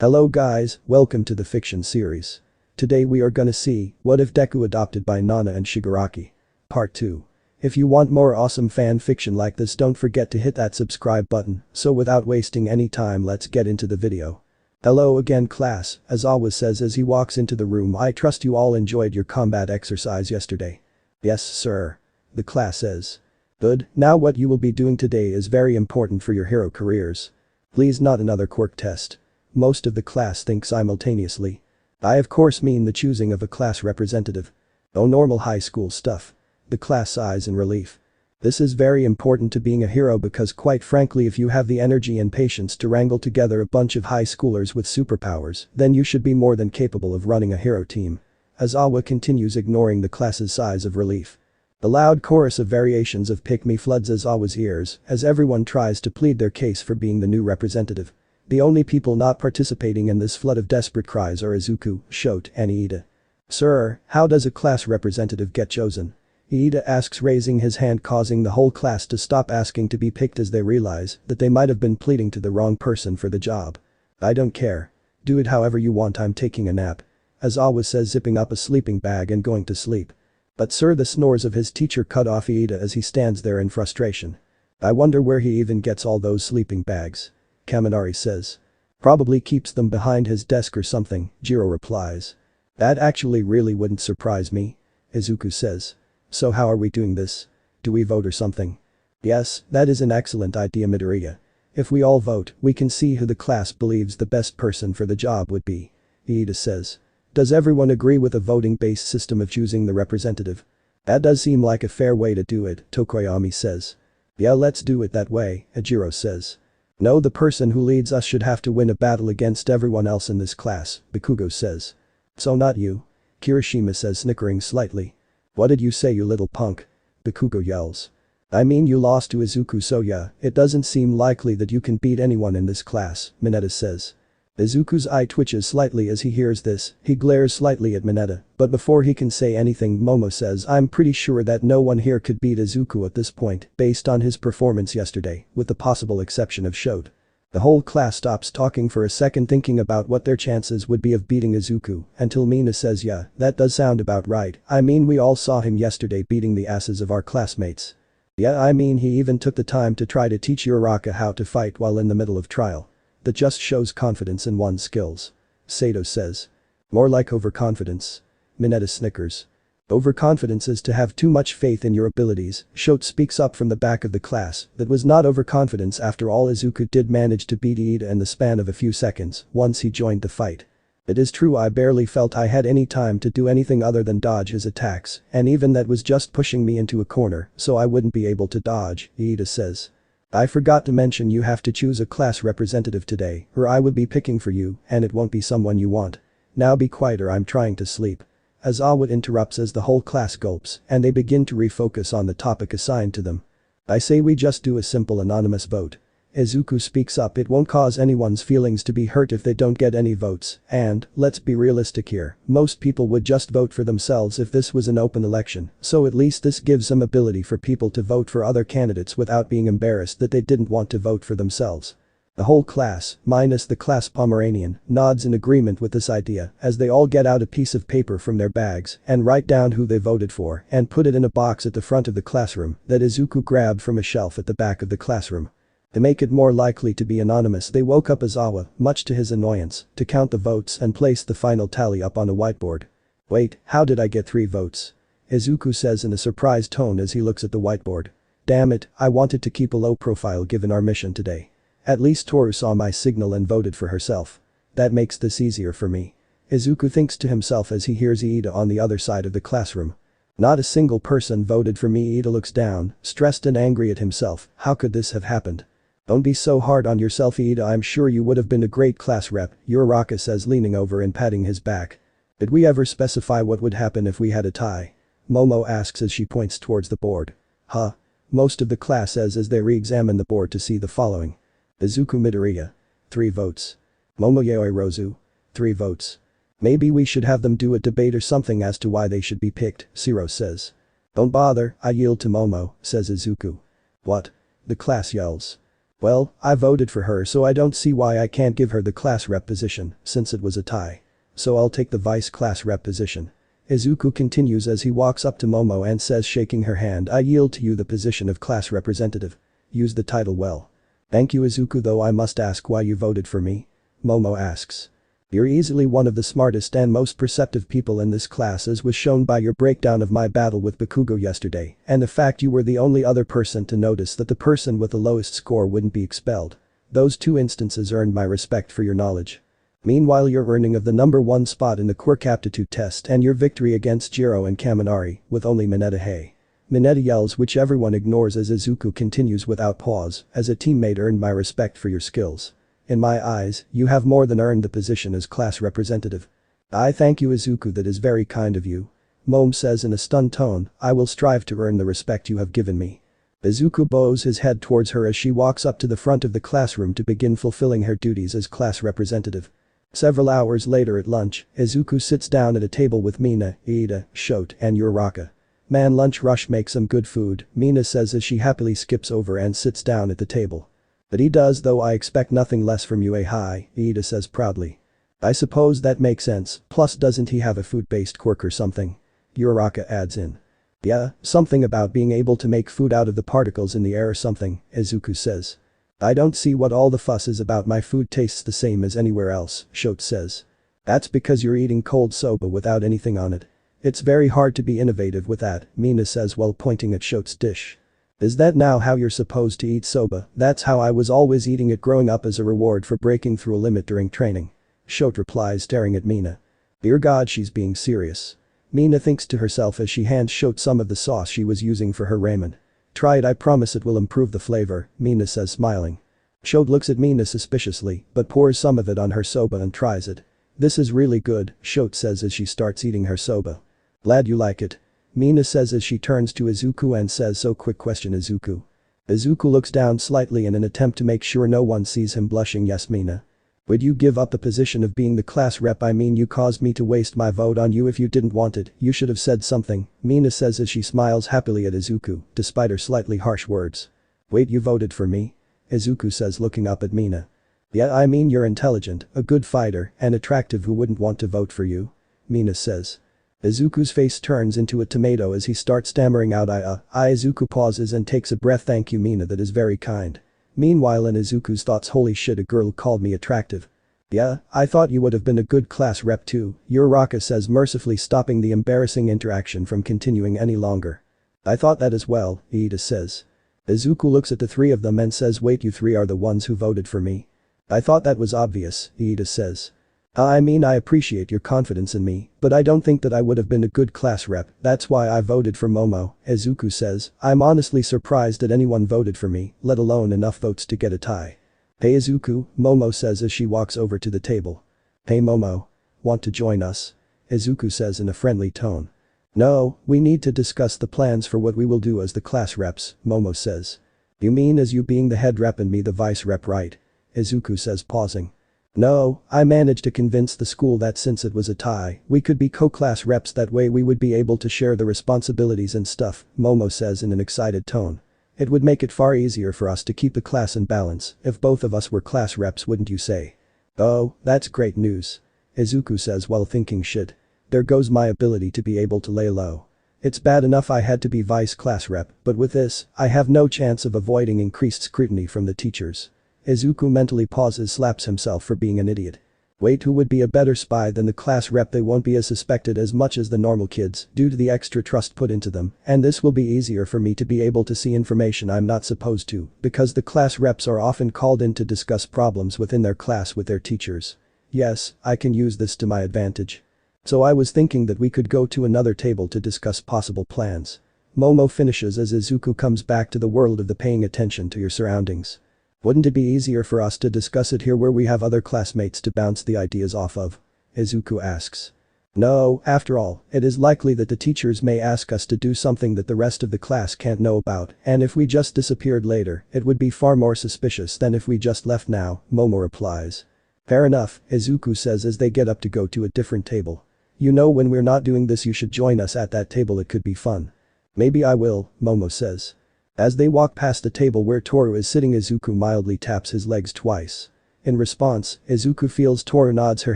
Hello guys, welcome to the fiction series. Today we are gonna see, what if Deku adopted by Nana and Shigaraki? Part 2. If you want more awesome fan fiction like this, don't forget to hit that subscribe button, so without wasting any time, let's get into the video. Hello again class, Aizawa says as he walks into the room. I trust you all enjoyed your combat exercise yesterday. Yes sir. The class says. Good, now what you will be doing today is very important for your hero careers. Please not another quirk test. Most of the class think simultaneously. I of course mean the choosing of a class representative. Oh, normal high school stuff. The class sighs in relief. This is very important to being a hero because quite frankly, if you have the energy and patience to wrangle together a bunch of high schoolers with superpowers, then you should be more than capable of running a hero team. Aizawa continues, ignoring the class's sighs of relief. The loud chorus of variations of "Pick Me" floods Aizawa's ears as everyone tries to plead their case for being the new representative. The only people not participating in this flood of desperate cries are Izuku, Shote, and Iida. Sir, how does a class representative get chosen? Iida asks, raising his hand, causing the whole class to stop asking to be picked as they realize that they might have been pleading to the wrong person for the job. I don't care. Do it however you want, I'm taking a nap. Aizawa says, zipping up a sleeping bag and going to sleep. But sir, the snores of his teacher cut off Iida as he stands there in frustration. I wonder where he even gets all those sleeping bags. Kaminari says. Probably keeps them behind his desk or something, Jiro replies. That actually really wouldn't surprise me. Izuku says. So how are we doing this? Do we vote or something? Yes, that is an excellent idea, Midoriya. If we all vote, we can see who the class believes the best person for the job would be. Iida says. Does everyone agree with a voting-based system of choosing the representative? That does seem like a fair way to do it, Tokoyami says. Yeah, let's do it that way, Jiro says. No, the person who leads us should have to win a battle against everyone else in this class, Bakugo says. So not you. Kirishima says, snickering slightly. What did you say, you little punk? Bakugo yells. I mean, you lost to Izuku, so yeah, it doesn't seem likely that you can beat anyone in this class, Mineta says. Izuku's eye twitches slightly as he hears this. He glares slightly at Mineta, but before he can say anything, Momo says, I'm pretty sure that no one here could beat Izuku at this point based on his performance yesterday, with the possible exception of Shote. The whole class stops talking for a second, thinking about what their chances would be of beating Izuku, until Mina says, yeah, that does sound about right. I mean, we all saw him yesterday beating the asses of our classmates. Yeah, I mean, he even took the time to try to teach Uraraka how to fight while in the middle of trial. That just shows confidence in one's skills. Sato says. More like overconfidence. Mineta snickers. Overconfidence is to have too much faith in your abilities. Shote speaks up from the back of the class. That was not overconfidence after all. Izuku did manage to beat Iida in the span of a few seconds once he joined the fight. It is true, I barely felt I had any time to do anything other than dodge his attacks, and even that was just pushing me into a corner so I wouldn't be able to dodge, Iida says. I forgot to mention you have to choose a class representative today, or I would be picking for you, and it won't be someone you want. Now be quiet or I'm trying to sleep. Aizawa interrupts as the whole class gulps, and they begin to refocus on the topic assigned to them. I say we just do a simple anonymous vote. Izuku speaks up, it won't cause anyone's feelings to be hurt if they don't get any votes, and, let's be realistic here, most people would just vote for themselves if this was an open election, so at least this gives some ability for people to vote for other candidates without being embarrassed that they didn't want to vote for themselves. The whole class, minus the class Pomeranian, nods in agreement with this idea as they all get out a piece of paper from their bags and write down who they voted for and put it in a box at the front of the classroom that Izuku grabbed from a shelf at the back of the classroom. To make it more likely to be anonymous, they woke up Aizawa, much to his annoyance, to count the votes and place the final tally up on a whiteboard. Wait, how did I get 3 votes? Izuku says in a surprised tone as he looks at the whiteboard. Damn it, I wanted to keep a low profile given our mission today. At least Toru saw my signal and voted for herself. That makes this easier for me. Izuku thinks to himself as he hears Iida on the other side of the classroom. Not a single person voted for me. Iida looks down, stressed and angry at himself. How could this have happened? Don't be so hard on yourself, Iida, I'm sure you would have been a great class rep, Uraraka says, leaning over and patting his back. Did we ever specify what would happen if we had a tie? Momo asks as she points towards the board. Huh? Most of the class says as they re-examine the board to see the following. Izuku Midoriya. 3 votes. Momoyaoi Rozu. 3 votes. Maybe we should have them do a debate or something as to why they should be picked, Shiro says. Don't bother, I yield to Momo, says Izuku. What? The class yells. Well, I voted for her so I don't see why I can't give her the class rep position, since it was a tie. So I'll take the vice class rep position. Izuku continues as he walks up to Momo and says, shaking her hand, I yield to you the position of class representative. Use the title well. Thank you Izuku, though I must ask why you voted for me? Momo asks. You're easily one of the smartest and most perceptive people in this class, as was shown by your breakdown of my battle with Bakugo yesterday, and the fact you were the only other person to notice that the person with the lowest score wouldn't be expelled. Those two instances earned my respect for your knowledge. Meanwhile, your earning of the #1 spot in the quirk aptitude test and your victory against Jiro and Kaminari, with only Mineta hey. Mineta yells, which everyone ignores as Izuku continues without pause, as a teammate earned my respect for your skills. In my eyes, you have more than earned the position as class representative. I thank you Izuku, that is very kind of you. Momo says in a stunned tone, I will strive to earn the respect you have given me. Izuku bows his head towards her as she walks up to the front of the classroom to begin fulfilling her duties as class representative. Several hours later at lunch, Izuku sits down at a table with Mina, Ida, Shote, and Uraraka. Man, lunch rush makes some good food, Mina says as she happily skips over and sits down at the table. But he does, though I expect nothing less from you hi, Ida says proudly. I suppose that makes sense, plus doesn't he have a food-based quirk or something? Uraraka adds in. Yeah, something about being able to make food out of the particles in the air or something, Izuku says. I don't see what all the fuss is about, my food tastes the same as anywhere else, Shote says. That's because you're eating cold soba without anything on it. It's very hard to be innovative with that, Mina says while pointing at Shote's dish. Is that now how you're supposed to eat soba? That's how I was always eating it growing up as a reward for breaking through a limit during training. Shote replies, staring at Mina. Dear God, she's being serious. Mina thinks to herself as she hands Shote some of the sauce she was using for her ramen. Try it, I promise it will improve the flavor, Mina says smiling. Shote looks at Mina suspiciously, but pours some of it on her soba and tries it. This is really good, Shote says as she starts eating her soba. Glad you like it. Mina says as she turns to Izuku and says, so quick question Izuku. Izuku looks down slightly in an attempt to make sure no one sees him blushing. Yes Mina. Would you give up the position of being the class rep? I mean, you caused me to waste my vote on you. If you didn't want it, you should have said something, Mina says as she smiles happily at Izuku, despite her slightly harsh words. Wait, you voted for me? Izuku says, looking up at Mina. Yeah, I mean, you're intelligent, a good fighter, and attractive. Who wouldn't want to vote for you? Mina says. Izuku's face turns into a tomato as he starts stammering out Izuku pauses and takes a breath. Thank you Mina, that is very kind. Meanwhile in Izuku's thoughts, holy shit, a girl called me attractive. Yeah, I thought you would have been a good class rep too, Uraraka says, mercifully stopping the embarrassing interaction from continuing any longer. I thought that as well, Ida says. Izuku looks at the three of them and says, wait, you three are the ones who voted for me? I thought that was obvious, Ida says. I mean, I appreciate your confidence in me, but I don't think that I would have been a good class rep, that's why I voted for Momo, Izuku says. I'm honestly surprised that anyone voted for me, let alone enough votes to get a tie. Hey Izuku, Momo says as she walks over to the table. Hey Momo. Want to join us? Izuku says in a friendly tone. No, we need to discuss the plans for what we will do as the class reps, Momo says. You mean as you being the head rep and me the vice rep, right? Izuku says, pausing. No, I managed to convince the school that since it was a tie, we could be co-class reps, that way we would be able to share the responsibilities and stuff, Momo says in an excited tone. It would make it far easier for us to keep the class in balance if both of us were class reps, wouldn't you say? Oh, that's great news. Izuku says while thinking, shit. There goes my ability to be able to lay low. It's bad enough I had to be vice class rep, but with this, I have no chance of avoiding increased scrutiny from the teachers. Izuku mentally pauses, slaps himself for being an idiot. Wait, who would be a better spy than the class rep? They won't be as suspected as much as the normal kids due to the extra trust put into them, and this will be easier for me to be able to see information I'm not supposed to, because the class reps are often called in to discuss problems within their class with their teachers. Yes, I can use this to my advantage. So I was thinking that we could go to another table to discuss possible plans. Momo finishes as Izuku comes back to the world of the paying attention to your surroundings. Wouldn't it be easier for us to discuss it here where we have other classmates to bounce the ideas off of? Izuku asks. No, after all, it is likely that the teachers may ask us to do something that the rest of the class can't know about, and if we just disappeared later, it would be far more suspicious than if we just left now, Momo replies. Fair enough, Izuku says as they get up to go to a different table. You know, when we're not doing this you should join us at that table, it could be fun. Maybe I will, Momo says. As they walk past the table where Toru is sitting, Izuku mildly taps his legs twice. In response, Izuku feels Toru nods her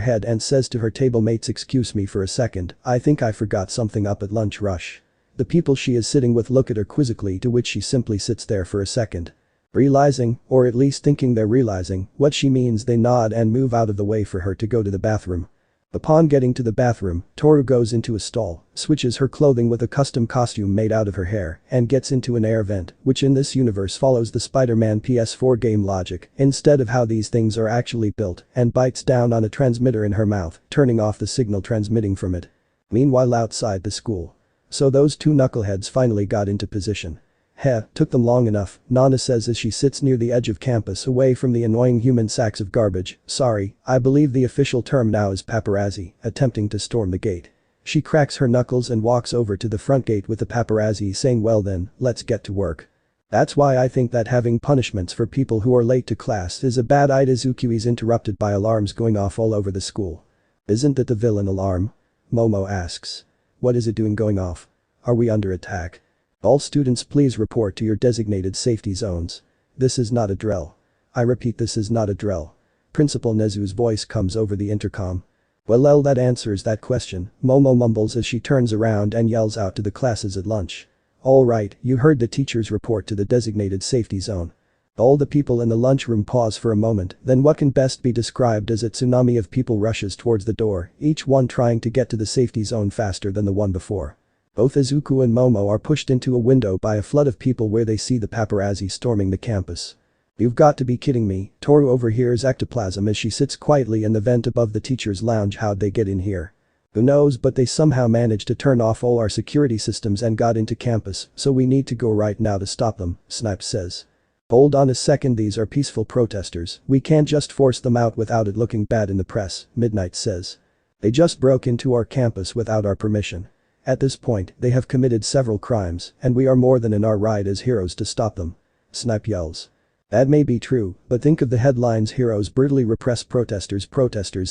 head and says to her table mates, "Excuse me for a second, I think I forgot something up at lunch rush." The people she is sitting with look at her quizzically, to which she simply sits there for a second. Realizing, or at least thinking they're realizing, what she means, they nod and move out of the way for her to go to the bathroom. Upon getting to the bathroom, Toru goes into a stall, switches her clothing with a custom costume made out of her hair, and gets into an air vent, which in this universe follows the Spider-Man PS4 game logic instead of how these things are actually built, and bites down on a transmitter in her mouth, turning off the signal transmitting from it. Meanwhile, outside the school. So those two knuckleheads finally got into position. Heh, took them long enough, Nana says as she sits near the edge of campus away from the annoying human sacks of garbage. Sorry, I believe the official term now is paparazzi, attempting to storm the gate. She cracks her knuckles and walks over to the front gate with the paparazzi, saying, "Well then, let's get to work. That's why I think that having punishments for people who are late to class is a bad idea." Izuku is interrupted by alarms going off all over the school. "Isn't it the villain alarm?" Momo asks. "What is it doing going off? Are we under attack? All students please report to your designated safety zones. This is not a drill. I repeat, this is not a drill." Principal Nezu's voice comes over the intercom. "Well, that answers that question," Momo mumbles as she turns around and yells out to the classes at lunch. "Alright, you heard the teachers report to the designated safety zone." All the people in the lunchroom pause for a moment, then what can best be described as a tsunami of people rushes towards the door, each one trying to get to the safety zone faster than the one before. Both Izuku and Momo are pushed into a window by a flood of people where they see the paparazzi storming the campus. "You've got to be kidding me," Toru overhears ectoplasm as she sits quietly in the vent above the teacher's lounge. "How'd they get in here?" "Who knows, but they somehow managed to turn off all our security systems and got into campus, so we need to go right now to stop them," Snipes says. "Hold on a second, these are peaceful protesters, we can't just force them out without it looking bad in the press," Midnight says. "They just broke into our campus without our permission. At this point, they have committed several crimes, and we are more than in our right as heroes to stop them," Snipe yells. "That may be true, but think of the headlines: heroes brutally repress protesters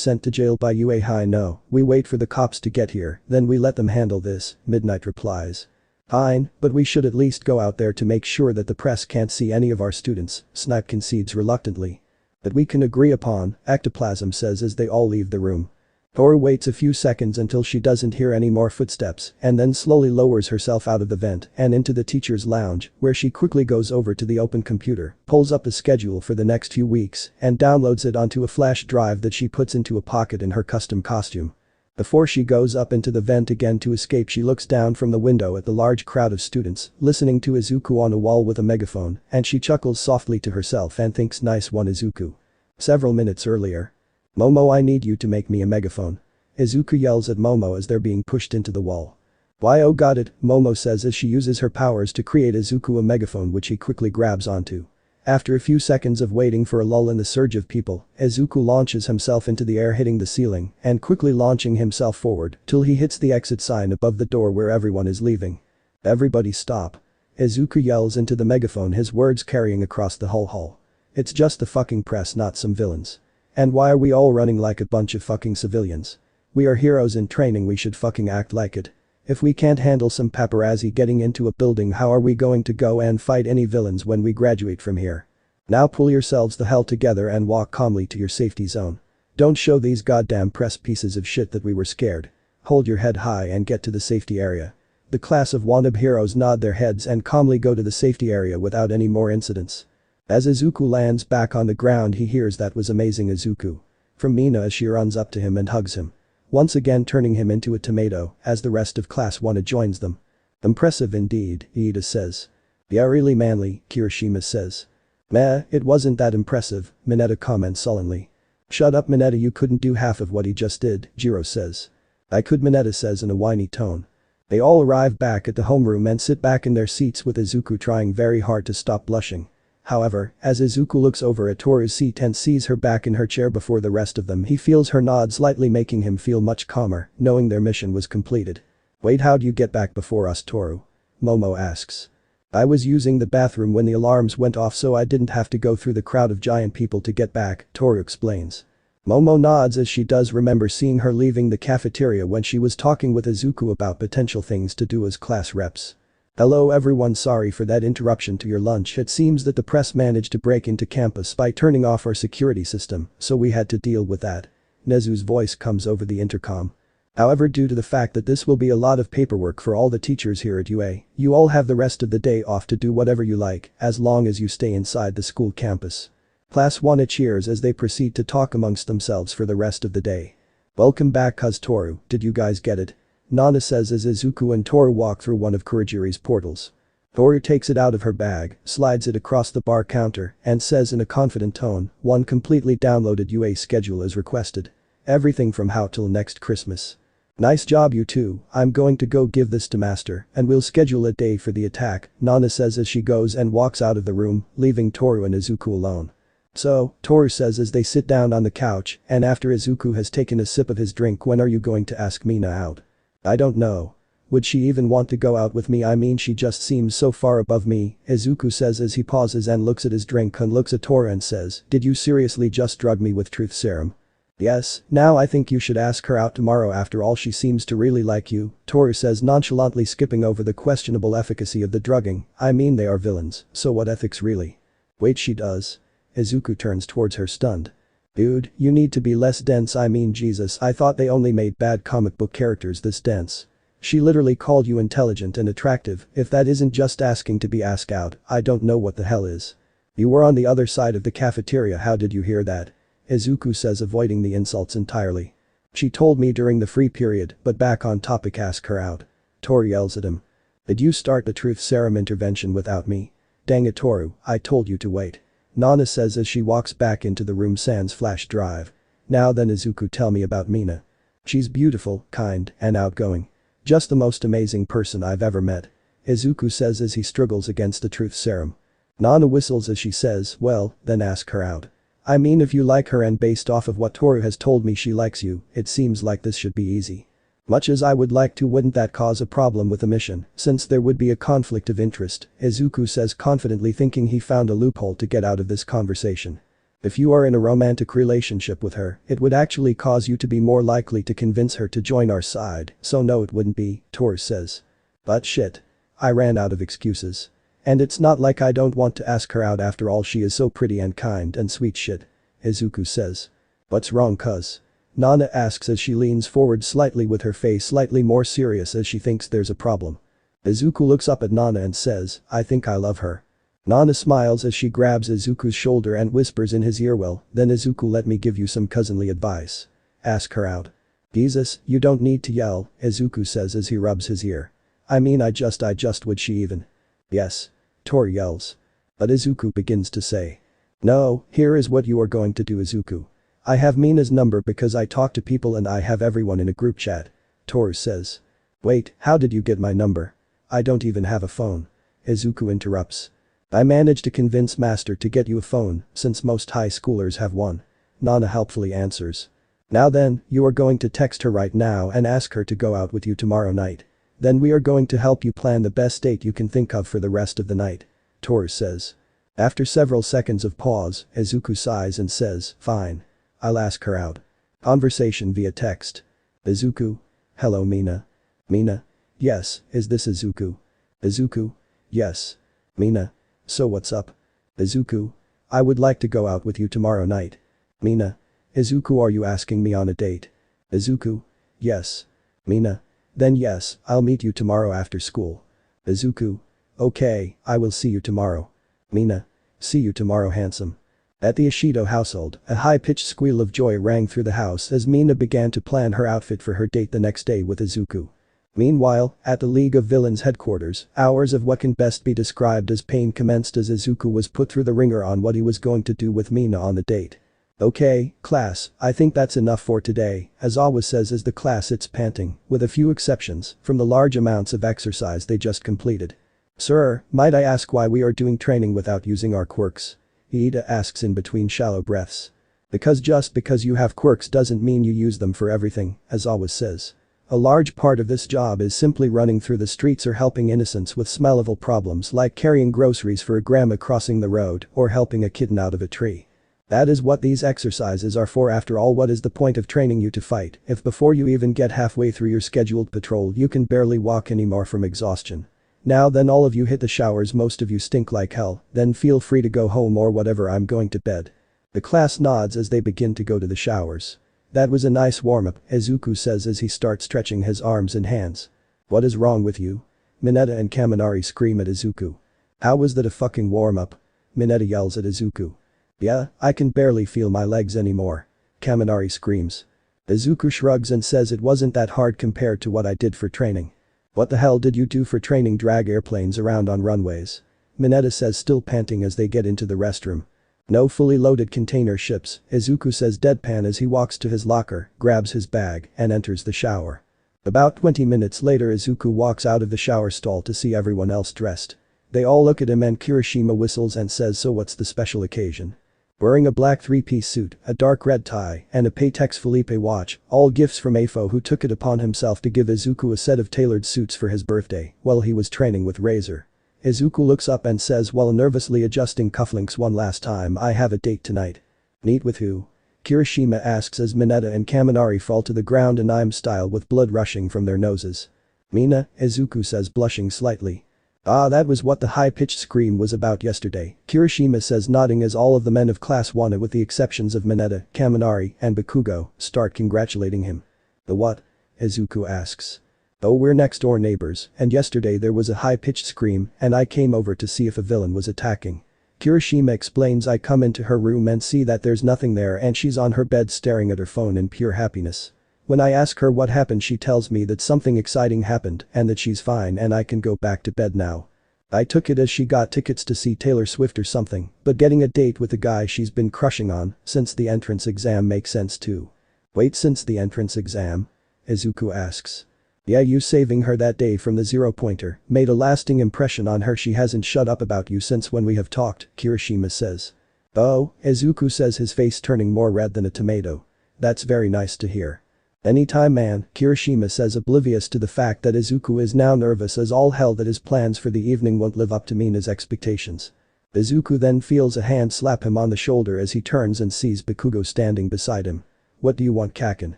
sent to jail by UA. No, we wait for the cops to get here, then we let them handle this," Midnight replies. "Fine, but we should at least go out there to make sure that the press can't see any of our students," Snipe concedes reluctantly. "That we can agree upon," Ectoplasm says as they all leave the room. Toru waits a few seconds until she doesn't hear any more footsteps and then slowly lowers herself out of the vent and into the teacher's lounge, where she quickly goes over to the open computer, pulls up a schedule for the next few weeks and downloads it onto a flash drive that she puts into a pocket in her custom costume. Before she goes up into the vent again to escape, she looks down from the window at the large crowd of students listening to Izuku on a wall with a megaphone, and she chuckles softly to herself and thinks, "Nice one, Izuku." Several minutes earlier. "Momo, I need you to make me a megaphone." Izuku yells at Momo as they're being pushed into the wall. "Why, oh got it," Momo says as she uses her powers to create Izuku a megaphone, which he quickly grabs onto. After a few seconds of waiting for a lull in the surge of people, Izuku launches himself into the air, hitting the ceiling and quickly launching himself forward till he hits the exit sign above the door where everyone is leaving. "Everybody stop." Izuku yells into the megaphone, his words carrying across the whole hall. "It's just the fucking press, not some villains. And why are we all running like a bunch of fucking civilians? We are heroes in training, we should fucking act like it. If we can't handle some paparazzi getting into a building, how are we going to go and fight any villains when we graduate from here? Now pull yourselves the hell together and walk calmly to your safety zone. Don't show these goddamn press pieces of shit that we were scared. Hold your head high and get to the safety area." The class of wannabe heroes nod their heads and calmly go to the safety area without any more incidents. As Izuku lands back on the ground, he hears "That was amazing, Izuku." from Mina as she runs up to him and hugs him. Once again turning him into a tomato as the rest of class 1 joins them. "Impressive indeed," Iida says. "Yeah, really manly," Kirishima says. "Meh, it wasn't that impressive," Mineta comments sullenly. "Shut up, Mineta, you couldn't do half of what he just did," Jiro says. "I could," Mineta says in a whiny tone. They all arrive back at the homeroom and sit back in their seats with Izuku trying very hard to stop blushing. However, as Izuku looks over at Toru's seat and sees her back in her chair before the rest of them, he feels her nod slightly, making him feel much calmer, knowing their mission was completed. "Wait, how'd you get back before us, Toru?" Momo asks. "I was using the bathroom when the alarms went off, so I didn't have to go through the crowd of giant people to get back," Toru explains. Momo nods as she does remember seeing her leaving the cafeteria when she was talking with Izuku about potential things to do as class reps. Hello everyone, sorry for that interruption to your lunch. It seems that the press managed to break into campus by turning off our security system, so we had to deal with that. Nezu's voice comes over the intercom. However, due to the fact that this will be a lot of paperwork for all the teachers here at UA, you all have the rest of the day off to do whatever you like, as long as you stay inside the school campus. Class 1 cheers as they proceed to talk amongst themselves for the rest of the day. Welcome back cuz Toru, did you guys get it? Nana says as Izuku and Toru walk through one of Kurogiri's portals. Toru takes it out of her bag, slides it across the bar counter, and says in a confident tone, one completely downloaded UA schedule is requested. Everything from how till next Christmas. Nice job you two, I'm going to go give this to master, and we'll schedule a day for the attack, Nana says as she goes and walks out of the room, leaving Toru and Izuku alone. So, Toru says as they sit down on the couch, and after Izuku has taken a sip of his drink, when are you going to ask Mina out? I don't know. Would she even want to go out with me? I mean, she just seems so far above me, Izuku says as he pauses and looks at his drink and looks at Toru and says, did you seriously just drug me with truth serum? Yes, now I think you should ask her out tomorrow, after all she seems to really like you, Toru says, nonchalantly skipping over the questionable efficacy of the drugging. I mean, they are villains, so what ethics really? Wait, she does? Izuku turns towards her stunned. Dude, you need to be less dense. I mean, Jesus, I thought they only made bad comic book characters this dense. She literally called you intelligent and attractive. If that isn't just asking to be asked out, I don't know what the hell is. You were on the other side of the cafeteria, how did you hear that? Izuku says, avoiding the insults entirely. She told me during the free period, but back on topic, ask her out. Toru yells at him. Did you start the truth serum intervention without me? Dang it Toru, I told you to wait. Nana says as she walks back into the room sans flash drive. Now then Izuku, tell me about Mina. She's beautiful, kind, and outgoing. Just the most amazing person I've ever met. Izuku says as he struggles against the truth serum. Nana whistles as she says, well, then ask her out. I mean, if you like her and based off of what Toru has told me she likes you, it seems like this should be easy. Much as I would like to, wouldn't that cause a problem with the mission, since there would be a conflict of interest, Izuku says, confidently, thinking he found a loophole to get out of this conversation. If you are in a romantic relationship with her, it would actually cause you to be more likely to convince her to join our side, so no it wouldn't be, Toru says. But shit. I ran out of excuses. And it's not like I don't want to ask her out, after all she is so pretty and kind and sweet shit. Izuku says. What's wrong cuz? Nana asks as she leans forward slightly with her face slightly more serious as she thinks there's a problem. Izuku looks up at Nana and says, I think I love her. Nana smiles as she grabs Izuku's shoulder and whispers in his ear, well, then Izuku, let me give you some cousinly advice. Ask her out. Jesus, you don't need to yell, Izuku says as he rubs his ear. I mean, I just would she even? Yes. Toru yells. But Izuku begins to say. No, here is what you are going to do Izuku. I have Mina's number because I talk to people and I have everyone in a group chat. Toru says. Wait, how did you get my number? I don't even have a phone. Izuku interrupts. I managed to convince Master to get you a phone, since most high schoolers have one. Nana helpfully answers. Now then, you are going to text her right now and ask her to go out with you tomorrow night. Then we are going to help you plan the best date you can think of for the rest of the night. Toru says. After several seconds of pause, Izuku sighs and says, fine. I'll ask her out. Conversation via text. Izuku. Hello Mina. Mina. Yes, is this Izuku? Izuku. Yes. Mina. So what's up? Izuku. I would like to go out with you tomorrow night. Mina. Izuku, are you asking me on a date? Izuku. Yes. Mina. Then yes, I'll meet you tomorrow after school. Izuku. Okay, I will see you tomorrow. Mina. See you tomorrow handsome. At the Ashido household, a high-pitched squeal of joy rang through the house as Mina began to plan her outfit for her date the next day with Izuku. Meanwhile, at the League of Villains headquarters, hours of what can best be described as pain commenced as Izuku was put through the ringer on what he was going to do with Mina on the date. Okay, class, I think that's enough for today, Aizawa says as the class sits panting, with a few exceptions, from the large amounts of exercise they just completed. Sir, might I ask why we are doing training without using our quirks? Ida asks in between shallow breaths. Because just because you have quirks doesn't mean you use them for everything, Aizawa says. A large part of this job is simply running through the streets or helping innocents with smell-level problems like carrying groceries for a grandma crossing the road or helping a kitten out of a tree. That is what these exercises are for. After all, what is the point of training you to fight if before you even get halfway through your scheduled patrol you can barely walk anymore from exhaustion? Now then all of you hit the showers, most of you stink like hell, then feel free to go home or whatever, I'm going to bed. The class nods as they begin to go to the showers. That was a nice warm-up, Izuku says as he starts stretching his arms and hands. What is wrong with you? Mineta and Kaminari scream at Izuku. How was that a fucking warm-up? Mineta yells at Izuku. Yeah, I can barely feel my legs anymore. Kaminari screams. Izuku shrugs and says it wasn't that hard compared to what I did for training. What the hell did you do for training? Drag airplanes around on runways. Mineta says, still panting as they get into the restroom. No fully loaded container ships, Izuku says deadpan as he walks to his locker, grabs his bag, and enters the shower. About 20 minutes later Izuku walks out of the shower stall to see everyone else dressed. They all look at him and Kirishima whistles and says, so what's the special occasion? Wearing a black three-piece suit, a dark red tie, and a Patex Philippe watch, all gifts from Afo, who took it upon himself to give Izuku a set of tailored suits for his birthday while he was training with Razor. Izuku looks up and says while nervously adjusting cufflinks one last time, I have a date tonight. Meet with who? Kirishima asks as Mineta and Kaminari fall to the ground in anime style with blood rushing from their noses. Mina, Izuku says, blushing slightly. Ah, that was what the high-pitched scream was about yesterday, Kirishima says, nodding as all of the men of class 1 with the exceptions of Mineta, Kaminari, and Bakugo start congratulating him. The what? Izuku asks. Oh, we're next door neighbors, and yesterday there was a high-pitched scream and I came over to see if a villain was attacking. Kirishima explains. I come into her room and see that there's nothing there and she's on her bed staring at her phone in pure happiness. When I ask her what happened, she tells me that something exciting happened and that she's fine and I can go back to bed now. I took it as she got tickets to see Taylor Swift or something, but getting a date with the guy she's been crushing on since the entrance exam makes sense too. Wait, since the entrance exam? Izuku asks. Yeah, you saving her that day from the zero-pointer made a lasting impression on her. She hasn't shut up about you since when we have talked, Kirishima says. Oh, Izuku says, his face turning more red than a tomato. That's very nice to hear. Anytime, man, Kirishima says, oblivious to the fact that Izuku is now nervous as all hell that his plans for the evening won't live up to Mina's expectations. Izuku then feels a hand slap him on the shoulder as he turns and sees Bakugo standing beside him. What do you want, Kakin?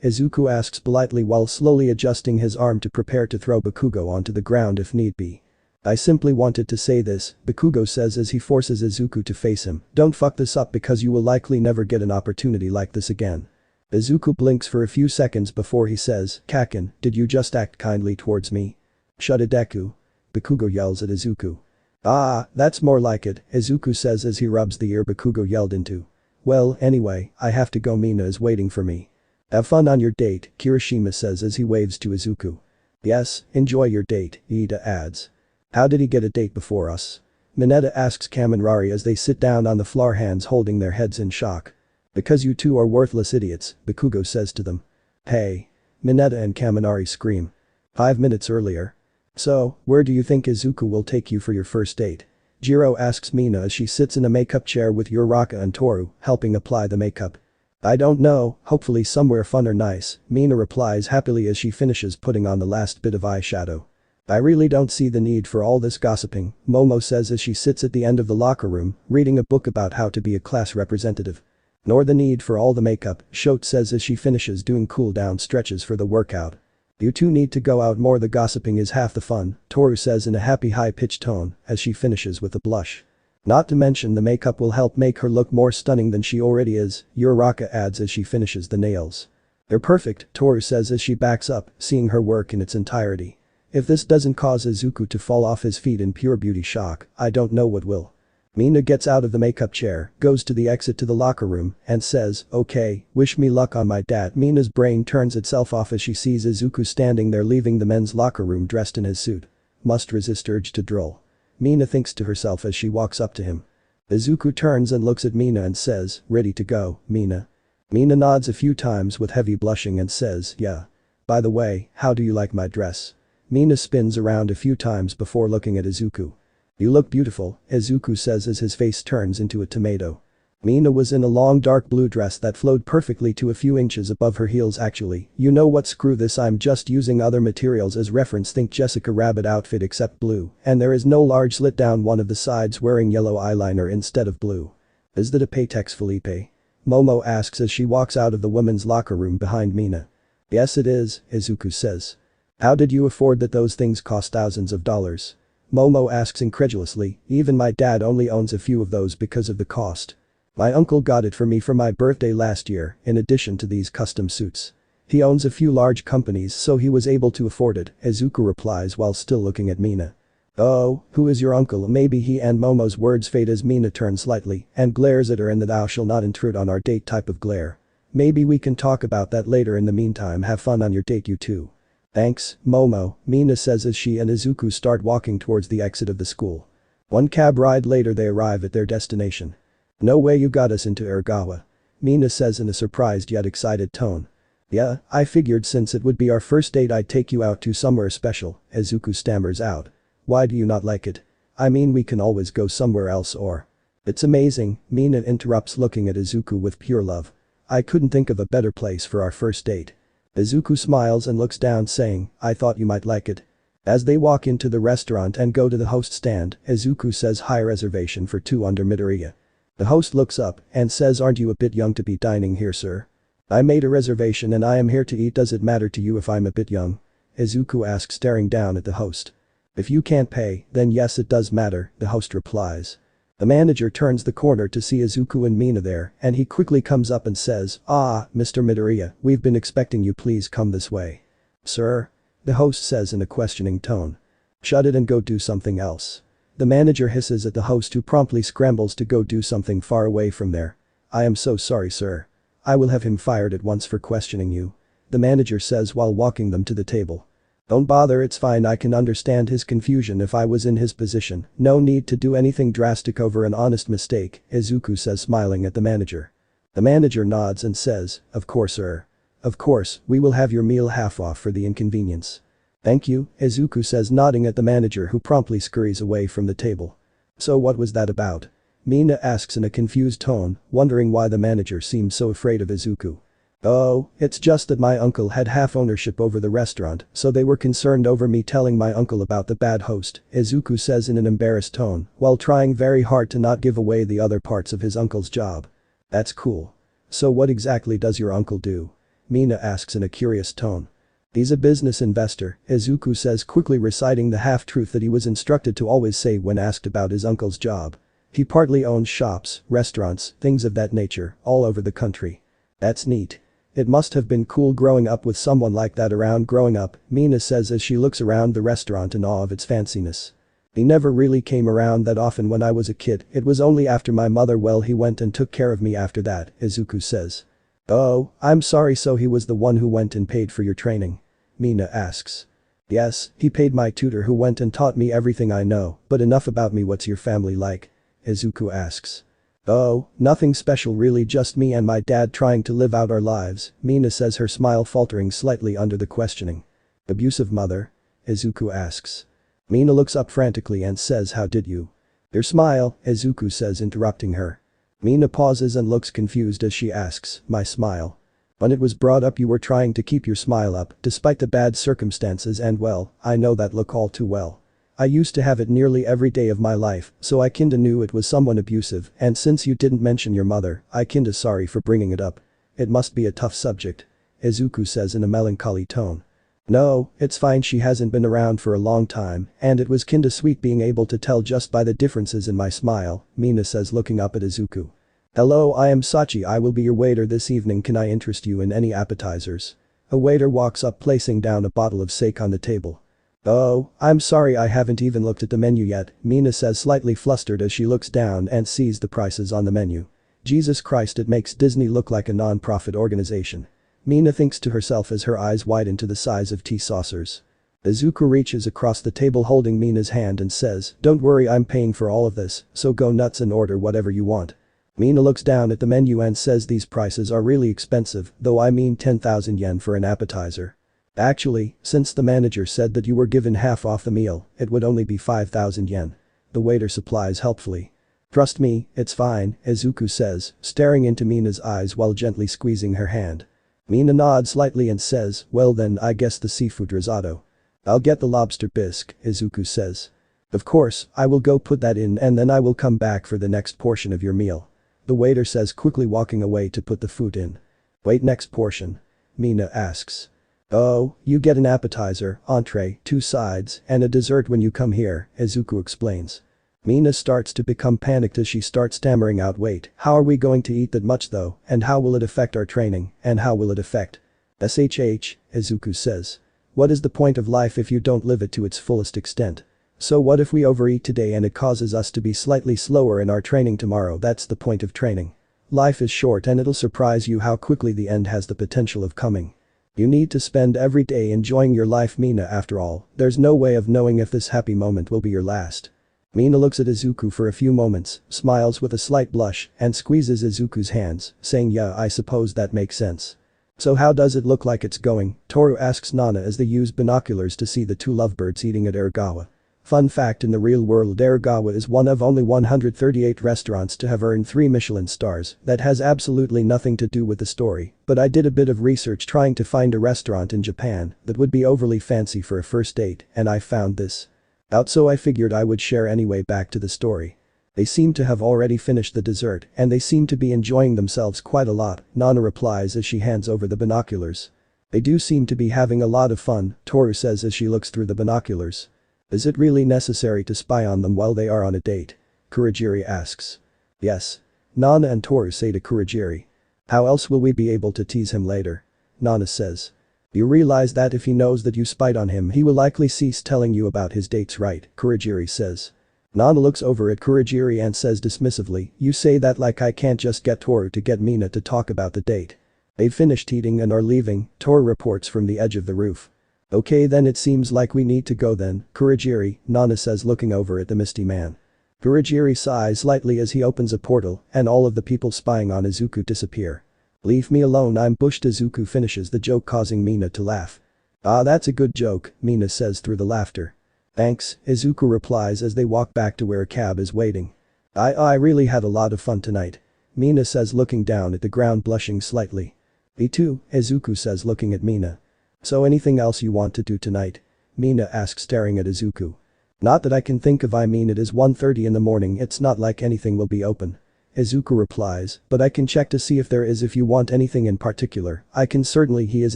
Izuku asks politely while slowly adjusting his arm to prepare to throw Bakugo onto the ground if need be. I simply wanted to say this, Bakugo says as he forces Izuku to face him. Don't fuck this up because you will likely never get an opportunity like this again. Izuku blinks for a few seconds before he says, Kakin, did you just act kindly towards me? Shut it, Deku. Bakugo yells at Izuku. Ah, that's more like it, Izuku says as he rubs the ear Bakugo yelled into. Well, anyway, I have to go, Mina is waiting for me. Have fun on your date, Kirishima says as he waves to Izuku. Yes, enjoy your date, Ida adds. How did he get a date before us? Mineta asks Kaminari as they sit down on the floor, hands holding their heads in shock. Because you two are worthless idiots, Bakugo says to them. Hey. Mineta and Kaminari scream. 5 minutes earlier. So, where do you think Izuku will take you for your first date? Jiro asks Mina as she sits in a makeup chair with Uraraka and Toru helping apply the makeup. I don't know, hopefully somewhere fun or nice, Mina replies happily as she finishes putting on the last bit of eyeshadow. I really don't see the need for all this gossiping, Momo says as she sits at the end of the locker room, reading a book about how to be a class representative. Nor the need for all the makeup, Shote says as she finishes doing cool down stretches for the workout. You two need to go out more, the gossiping is half the fun, Toru says in a happy high-pitched tone as she finishes with a blush. Not to mention the makeup will help make her look more stunning than she already is, Uraraka adds as she finishes the nails. They're perfect, Toru says as she backs up, seeing her work in its entirety. If this doesn't cause Izuku to fall off his feet in pure beauty shock, I don't know what will. Mina gets out of the makeup chair, goes to the exit to the locker room, and says, okay, wish me luck on my date. Mina's brain turns itself off as she sees Izuku standing there leaving the men's locker room dressed in his suit. Must resist urge to droll. Mina thinks to herself as she walks up to him. Izuku turns and looks at Mina and says, ready to go, Mina? Mina nods a few times with heavy blushing and says, yeah. By the way, how do you like my dress? Mina spins around a few times before looking at Izuku. You look beautiful, Izuku says as his face turns into a tomato. Mina was in a long dark blue dress that flowed perfectly to a few inches above her heels. Actually, you know what, screw this, I'm just using other materials as reference, think Jessica Rabbit outfit except blue, and there is no large slit down one of the sides wearing yellow eyeliner instead of blue. Is that a Patex Philippe? Momo asks as she walks out of the women's locker room behind Mina. Yes it is, Izuku says. How did you afford that? Those things cost thousands of dollars. Momo asks incredulously, even my dad only owns a few of those because of the cost. My uncle got it for me for my birthday last year, in addition to these custom suits. He owns a few large companies so he was able to afford it, Izuku replies while still looking at Mina. Oh, who is your uncle? Maybe he and Momo's words fade as Mina turns slightly and glares at her in the thou shall not intrude on our date type of glare. Maybe we can talk about that later. In the meantime, have fun on your date, you two. Thanks, Momo, Mina says as she and Izuku start walking towards the exit of the school. One cab ride later they arrive at their destination. No way you got us into Ergawa. Mina says in a surprised yet excited tone. Yeah, I figured since it would be our first date I'd take you out to somewhere special, Izuku stammers out. Why do you not like it? I mean we can always go somewhere else or… It's amazing, Mina interrupts looking at Izuku with pure love. I couldn't think of a better place for our first date. Izuku smiles and looks down saying, I thought you might like it. As they walk into the restaurant and go to the host stand, Izuku says high reservation for 2 under Midoriya. The host looks up and says aren't you a bit young to be dining here sir? I made a reservation and I am here to eat. Does it matter to you if I'm a bit young? Izuku asks staring down at the host. If you can't pay, then yes it does matter, the host replies. The manager turns the corner to see Izuku and Mina there and he quickly comes up and says, ah, Mr. Midoriya, we've been expecting you, please come this way. Sir? The host says in a questioning tone. Shut it and go do something else. The manager hisses at the host who promptly scrambles to go do something far away from there. I am so sorry sir. I will have him fired at once for questioning you. The manager says while walking them to the table. Don't bother, it's fine, I can understand his confusion if I was in his position, no need to do anything drastic over an honest mistake, Izuku says smiling at the manager. The manager nods and says, of course sir. Of course, we will have your meal half off for the inconvenience. Thank you, Izuku says nodding at the manager who promptly scurries away from the table. So what was that about? Mina asks in a confused tone, wondering why the manager seemed so afraid of Izuku. Oh, it's just that my uncle had half ownership over the restaurant, so they were concerned over me telling my uncle about the bad host, Izuku says in an embarrassed tone, while trying very hard to not give away the other parts of his uncle's job. That's cool. So what exactly does your uncle do? Mina asks in a curious tone. He's a business investor, Izuku says quickly reciting the half-truth that he was instructed to always say when asked about his uncle's job. He partly owns shops, restaurants, things of that nature, all over the country. That's neat. It must have been cool growing up with someone like that around. Growing up, Mina says as she looks around the restaurant in awe of its fanciness. He never really came around that often when I was a kid, it was only after my mother, well, he went and took care of me after that, Izuku says. Oh, I'm sorry, so he was the one who went and paid for your training? Mina asks. Yes, he paid my tutor who went and taught me everything I know, but enough about me. What's your family like? Izuku asks. Oh, nothing special really, just me and my dad trying to live out our lives, Mina says, her smile faltering slightly under the questioning. Abusive mother? Izuku asks. Mina looks up frantically and says, how did you? Your smile, Izuku says, interrupting her. Mina pauses and looks confused as she asks, my smile? When it was brought up you were trying to keep your smile up despite the bad circumstances, and well, I know that look all too well. I used to have it nearly every day of my life, so I kinda knew it was someone abusive, and since you didn't mention your mother, I kinda sorry for bringing it up. It must be a tough subject. Izuku says in a melancholy tone. No, it's fine, she hasn't been around for a long time, and it was kinda sweet being able to tell just by the differences in my smile, Mina says looking up at Izuku. Hello, I am Sachi, I will be your waiter this evening, can I interest you in any appetizers? A waiter walks up placing down a bottle of sake on the table. Oh, I'm sorry, I haven't even looked at the menu yet, Mina says slightly flustered as she looks down and sees the prices on the menu. Jesus Christ, it makes Disney look like a non-profit organization. Mina thinks to herself as her eyes widen to the size of tea saucers. Izuku reaches across the table holding Mina's hand and says, don't worry, I'm paying for all of this, so go nuts and order whatever you want. Mina looks down at the menu and says these prices are really expensive, though I mean 10,000 yen for an appetizer. Actually, since the manager said that you were given half off the meal, it would only be 5,000 yen. The waiter supplies helpfully. Trust me, it's fine, Izuku says, staring into Mina's eyes while gently squeezing her hand. Mina nods slightly and says, well then I guess the seafood risotto. I'll get the lobster bisque, Izuku says. Of course, I will go put that in and then I will come back for the next portion of your meal. The waiter says quickly walking away to put the food in. Wait, next portion? Mina asks. Oh, you get an appetizer, entree, 2 sides, and a dessert when you come here, Izuku explains. Mina starts to become panicked as she starts stammering out, wait, how are we going to eat that much though, and how will it affect our training, and how will it affect SHH, Izuku says. What is the point of life if you don't live it to its fullest extent? So what if we overeat today and it causes us to be slightly slower in our training tomorrow? That's the point of training. Life is short and it'll surprise you how quickly the end has the potential of coming. You need to spend every day enjoying your life, Mina. After all, there's no way of knowing if this happy moment will be your last. Mina looks at Izuku for a few moments, smiles with a slight blush, and squeezes Izuku's hands, saying yeah, I suppose that makes sense. So how does it look like it's going? Toru asks Nana as they use binoculars to see the 2 lovebirds eating at Aragawa. Fun fact, in the real world Aragawa is one of only 138 restaurants to have earned 3 Michelin stars. That has absolutely nothing to do with the story, but I did a bit of research trying to find a restaurant in Japan that would be overly fancy for a first date, and I found this out, so I figured I would share anyway. Back to the story. They seem to have already finished the dessert and they seem to be enjoying themselves quite a lot, Nana replies as she hands over the binoculars. They do seem to be having a lot of fun, Toru says as she looks through the binoculars. Is it really necessary to spy on them while they are on a date? Kurogiri asks. Yes. Nana and Toru say to Kurogiri. How else will we be able to tease him later? Nana says. You realize that if he knows that you spied on him he will likely cease telling you about his dates, right? Kurogiri says. Nana looks over at Kurogiri and says dismissively, you say that like I can't just get Toru to get Mina to talk about the date. They've finished eating and are leaving, Toru reports from the edge of the roof. Okay, then it seems like we need to go then, Kurogiri, Nana says looking over at the misty man. Kurogiri sighs lightly as he opens a portal and all of the people spying on Izuku disappear. Leave me alone, I'm bushed. Izuku finishes the joke, causing Mina to laugh. Ah, that's a good joke, Mina says through the laughter. Thanks, Izuku replies as they walk back to where a cab is waiting. I really had a lot of fun tonight, Mina says looking down at the ground, blushing slightly. Me too, Izuku says looking at Mina. So anything else you want to do tonight? Mina asks staring at Izuku. Not that I can think of, I mean it is 1:30 in the morning, it's not like anything will be open. Izuku replies, but I can check to see if there is if you want anything in particular. I can certainly. He is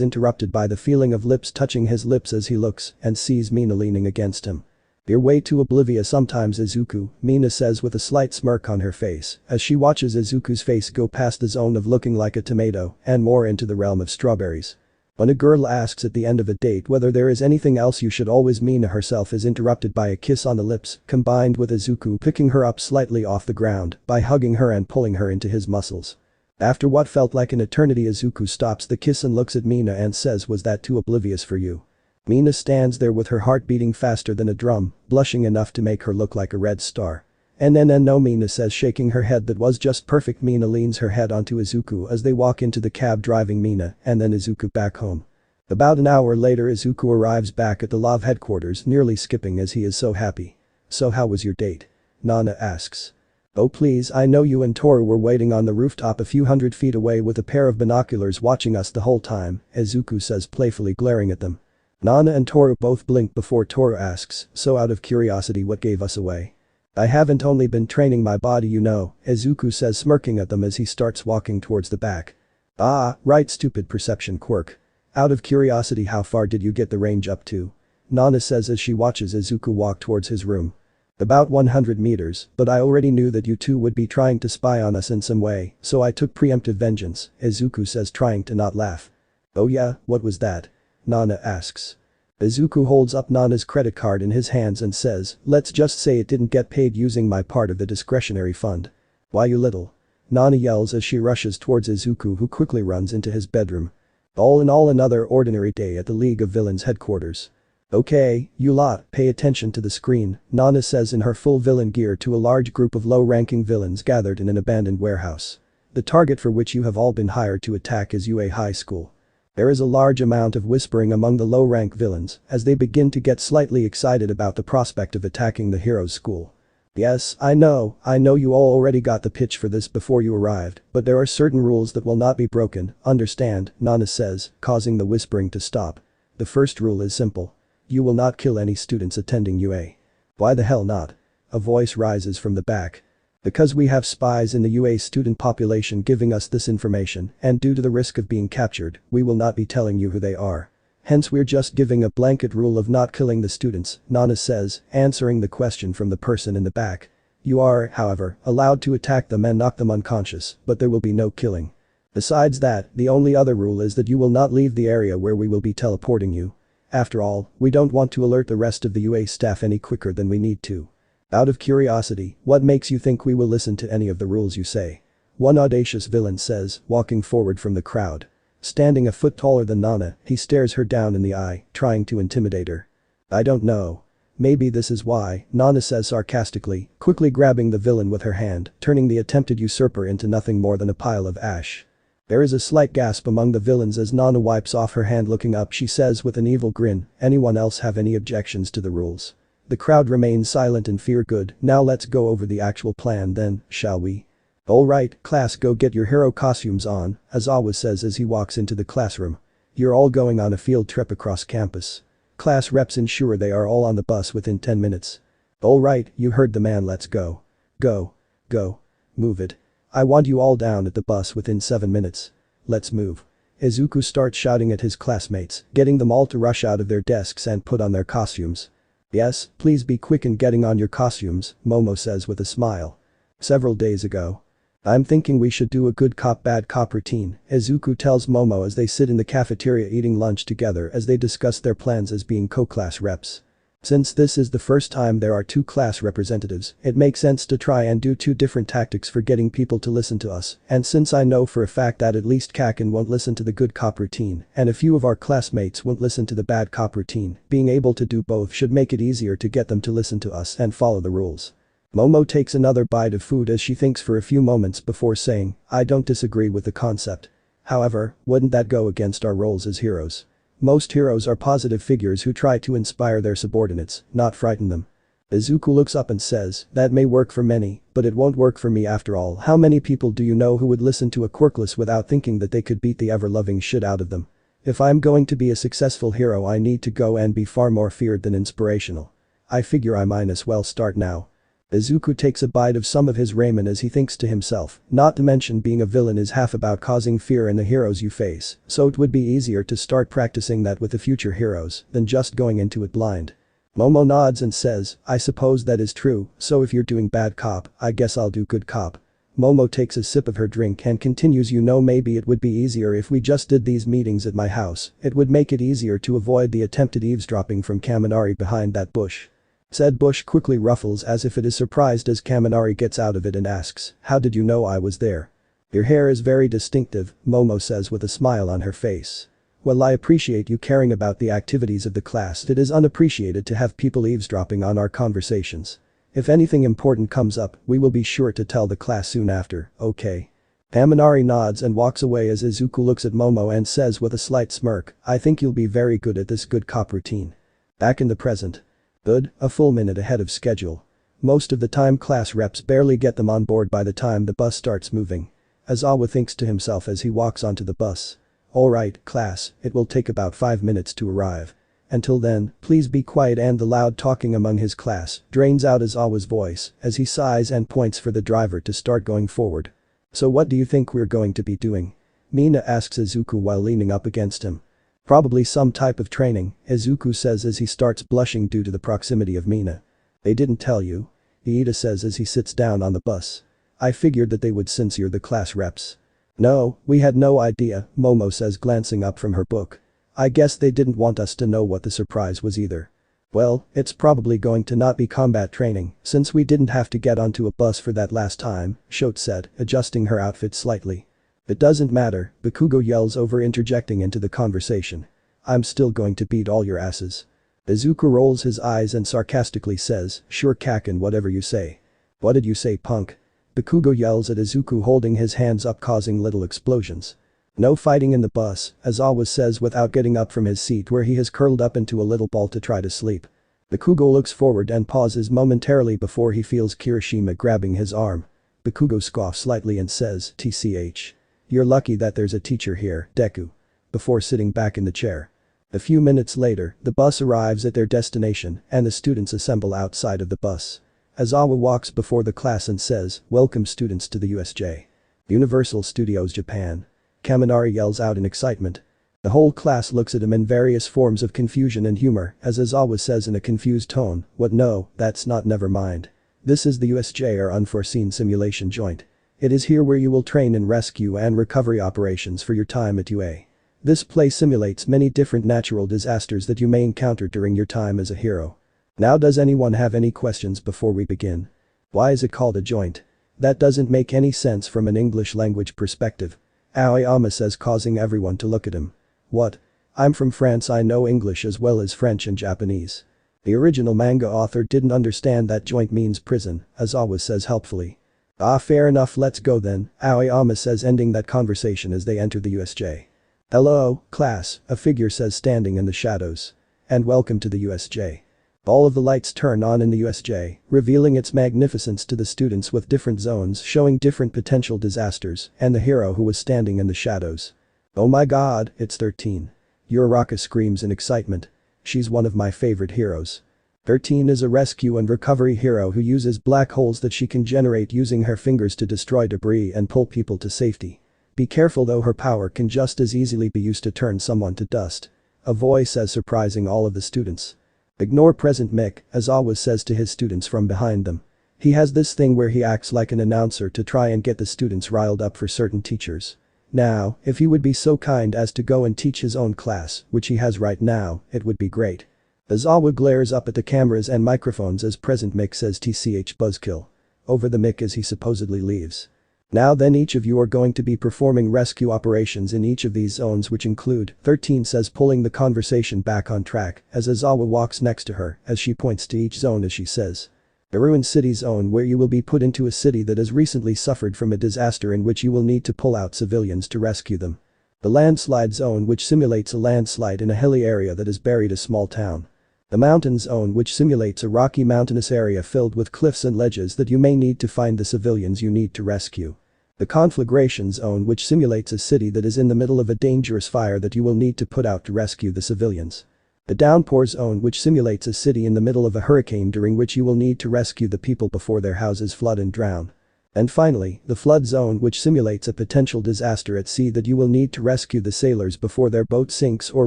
interrupted by the feeling of lips touching his lips as he looks and sees Mina leaning against him. You're way too oblivious sometimes, Izuku, Mina says with a slight smirk on her face as she watches Izuku's face go past the zone of looking like a tomato and more into the realm of strawberries. When a girl asks at the end of a date whether there is anything else you should always, Mina herself is interrupted by a kiss on the lips, combined with Izuku picking her up slightly off the ground by hugging her and pulling her into his muscles. After what felt like an eternity, Izuku stops the kiss and looks at Mina and says, was that too oblivious for you? Mina stands there with her heart beating faster than a drum, blushing enough to make her look like a red star. And no, Mina says, shaking her head, that was just perfect. Mina leans her head onto Izuku as they walk into the cab driving Mina and then Izuku back home. About an hour later Izuku arrives back at the Love headquarters, nearly skipping as he is so happy. So how was your date? Nana asks. Oh please, I know you and Toru were waiting on the rooftop a few hundred feet away with a pair of binoculars watching us the whole time, Izuku says, playfully glaring at them. Nana and Toru both blink before Toru asks, so out of curiosity, what gave us away? I haven't only been training my body, you know, Izuku says, smirking at them as he starts walking towards the back. Ah, right, stupid perception quirk. Out of curiosity, how far did you get the range up to? Nana says as she watches Izuku walk towards his room. About 100 meters, but I already knew that you two would be trying to spy on us in some way, so I took preemptive vengeance, Izuku says, trying to not laugh. Oh yeah, what was that? Nana asks. Izuku holds up Nana's credit card in his hands and says, let's just say it didn't get paid using my part of the discretionary fund. Why, you little? Nana yells as she rushes towards Izuku, who quickly runs into his bedroom. All in all, another ordinary day at the League of Villains headquarters. Okay, you lot, pay attention to the screen, Nana says in her full villain gear to a large group of low-ranking villains gathered in an abandoned warehouse. The target for which you have all been hired to attack is UA High School. There is a large amount of whispering among the low-rank villains as they begin to get slightly excited about the prospect of attacking the heroes' school. Yes, I know you all already got the pitch for this before you arrived, but there are certain rules that will not be broken, understand, Nana says, causing the whispering to stop. The first rule is simple. You will not kill any students attending UA. Why the hell not? A voice rises from the back. Because we have spies in the UA student population giving us this information, and due to the risk of being captured, we will not be telling you who they are. Hence we're just giving a blanket rule of not killing the students, Nana says, answering the question from the person in the back. You are, however, allowed to attack them and knock them unconscious, but there will be no killing. Besides that, the only other rule is that you will not leave the area where we will be teleporting you. After all, we don't want to alert the rest of the UA staff any quicker than we need to. Out of curiosity, what makes you think we will listen to any of the rules you say? One audacious villain says, walking forward from the crowd. Standing a foot taller than Nana, he stares her down in the eye, trying to intimidate her. I don't know. Maybe this is why, Nana says sarcastically, quickly grabbing the villain with her hand, turning the attempted usurper into nothing more than a pile of ash. There is a slight gasp among the villains as Nana wipes off her hand. Looking up, she says with an evil grin, anyone else have any objections to the rules? The crowd remains silent in fear. Good, now let's go over the actual plan then, shall we? Alright, class, go get your hero costumes on, Aizawa says as he walks into the classroom. You're all going on a field trip across campus. Class reps ensure they are all on the bus within 10 minutes. Alright, you heard the man, let's go. Go. Go. Move it. I want you all down at the bus within 7 minutes. Let's move. Izuku starts shouting at his classmates, getting them all to rush out of their desks and put on their costumes. Yes, please be quick in getting on your costumes, Momo says with a smile. Several days ago. I'm thinking we should do a good cop bad cop routine, Izuku tells Momo as they sit in the cafeteria eating lunch together as they discuss their plans as being co-class reps. Since this is the first time there are two class representatives, it makes sense to try and do two different tactics for getting people to listen to us, and since I know for a fact that at least Kaken won't listen to the good cop routine, and a few of our classmates won't listen to the bad cop routine, being able to do both should make it easier to get them to listen to us and follow the rules. Momo takes another bite of food as she thinks for a few moments before saying, I don't disagree with the concept. However, wouldn't that go against our roles as heroes? Most heroes are positive figures who try to inspire their subordinates, not frighten them. Izuku looks up and says, that may work for many, but it won't work for me after all. How many people do you know who would listen to a quirkless without thinking that they could beat the ever-loving shit out of them? If I'm going to be a successful hero, I need to go and be far more feared than inspirational. I figure I might as well start now. Izuku takes a bite of some of his ramen as he thinks to himself, not to mention being a villain is half about causing fear in the heroes you face, so it would be easier to start practicing that with the future heroes than just going into it blind. Momo nods and says, I suppose that is true, so if you're doing bad cop, I guess I'll do good cop. Momo takes a sip of her drink and continues, you know, maybe it would be easier if we just did these meetings at my house, it would make it easier to avoid the attempted eavesdropping from Kaminari behind that bush. Said bush quickly ruffles as if it is surprised as Kaminari gets out of it and asks, how did you know I was there? Your hair is very distinctive, Momo says with a smile on her face. Well, I appreciate you caring about the activities of the class. It is unappreciated to have people eavesdropping on our conversations. If anything important comes up, we will be sure to tell the class soon after, okay? Kaminari nods and walks away as Izuku looks at Momo and says with a slight smirk, I think you'll be very good at this good cop routine. Back in the present. Good, a full minute ahead of schedule. Most of the time class reps barely get them on board by the time the bus starts moving. Aizawa thinks to himself as he walks onto the bus. Alright, class, it will take about 5 minutes to arrive. Until then, please be quiet, and the loud talking among his class drains out Aizawa's voice as he sighs and points for the driver to start going forward. So what do you think we're going to be doing? Mina asks Izuku while leaning up against him. Probably some type of training, Izuku says as he starts blushing due to the proximity of Mina. They didn't tell you? Iida says as he sits down on the bus. I figured that they would since you're the class reps. No, we had no idea, Momo says glancing up from her book. I guess they didn't want us to know what the surprise was either. Well, it's probably going to not be combat training, since we didn't have to get onto a bus for that last time, Shote said, adjusting her outfit slightly. It doesn't matter, Bakugo yells over, interjecting into the conversation. I'm still going to beat all your asses. Izuku rolls his eyes and sarcastically says, sure Kaken, whatever you say. What did you say, punk? Bakugo yells at Izuku, holding his hands up, causing little explosions. No fighting in the bus, Aizawa says without getting up from his seat where he has curled up into a little ball to try to sleep. Bakugo looks forward and pauses momentarily before he feels Kirishima grabbing his arm. Bakugo scoffs slightly and says, TCH. You're lucky that there's a teacher here, Deku. Before sitting back in the chair. A few minutes later, the bus arrives at their destination and the students assemble outside of the bus. Aizawa walks before the class and says, welcome students to the USJ. Universal Studios Japan. Kaminari yells out in excitement. The whole class looks at him in various forms of confusion and humor as Aizawa says in a confused tone, "What, no, that's not, never mind. This is the USJ or unforeseen simulation joint. It is here where you will train in rescue and recovery operations for your time at UA. This place simulates many different natural disasters that you may encounter during your time as a hero. Now does anyone have any questions before we begin? Why is it called a joint? That doesn't make any sense from an English language perspective." Aoyama says, causing everyone to look at him. "What? I'm from France, I know English as well as French and Japanese." The original manga author didn't understand that joint means prison, Aizawa says helpfully. "Ah, fair enough, let's go then," Aoyama says, ending that conversation as they enter the USJ. "Hello, class," a figure says, standing in the shadows. "And welcome to the USJ." All of the lights turn on in the USJ, revealing its magnificence to the students with different zones showing different potential disasters and the hero who was standing in the shadows. "Oh my god, it's 13. Uraraka screams in excitement. "She's one of my favorite heroes. 13 is a rescue and recovery hero who uses black holes that she can generate using her fingers to destroy debris and pull people to safety. Be careful though, her power can just as easily be used to turn someone to dust." A voice says, surprising all of the students. "Ignore present Mick," Aizawa says to his students from behind them. He has this thing where he acts like an announcer to try and get the students riled up for certain teachers. Now, if he would be so kind as to go and teach his own class, which he has right now, it would be great. Aizawa glares up at the cameras and microphones as Present Mick says TCH buzzkill. Over the mic as he supposedly leaves. "Now then, each of you are going to be performing rescue operations in each of these zones, which include," 13 says, pulling the conversation back on track as Aizawa walks next to her as she points to each zone as she says. "The Ruined City Zone, where you will be put into a city that has recently suffered from a disaster in which you will need to pull out civilians to rescue them. The Landslide Zone, which simulates a landslide in a hilly area that has buried a small town. The Mountain Zone, which simulates a rocky mountainous area filled with cliffs and ledges that you may need to find the civilians you need to rescue. The Conflagration Zone, which simulates a city that is in the middle of a dangerous fire that you will need to put out to rescue the civilians. The Downpour Zone, which simulates a city in the middle of a hurricane during which you will need to rescue the people before their houses flood and drown. And finally, the Flood Zone, which simulates a potential disaster at sea that you will need to rescue the sailors before their boat sinks or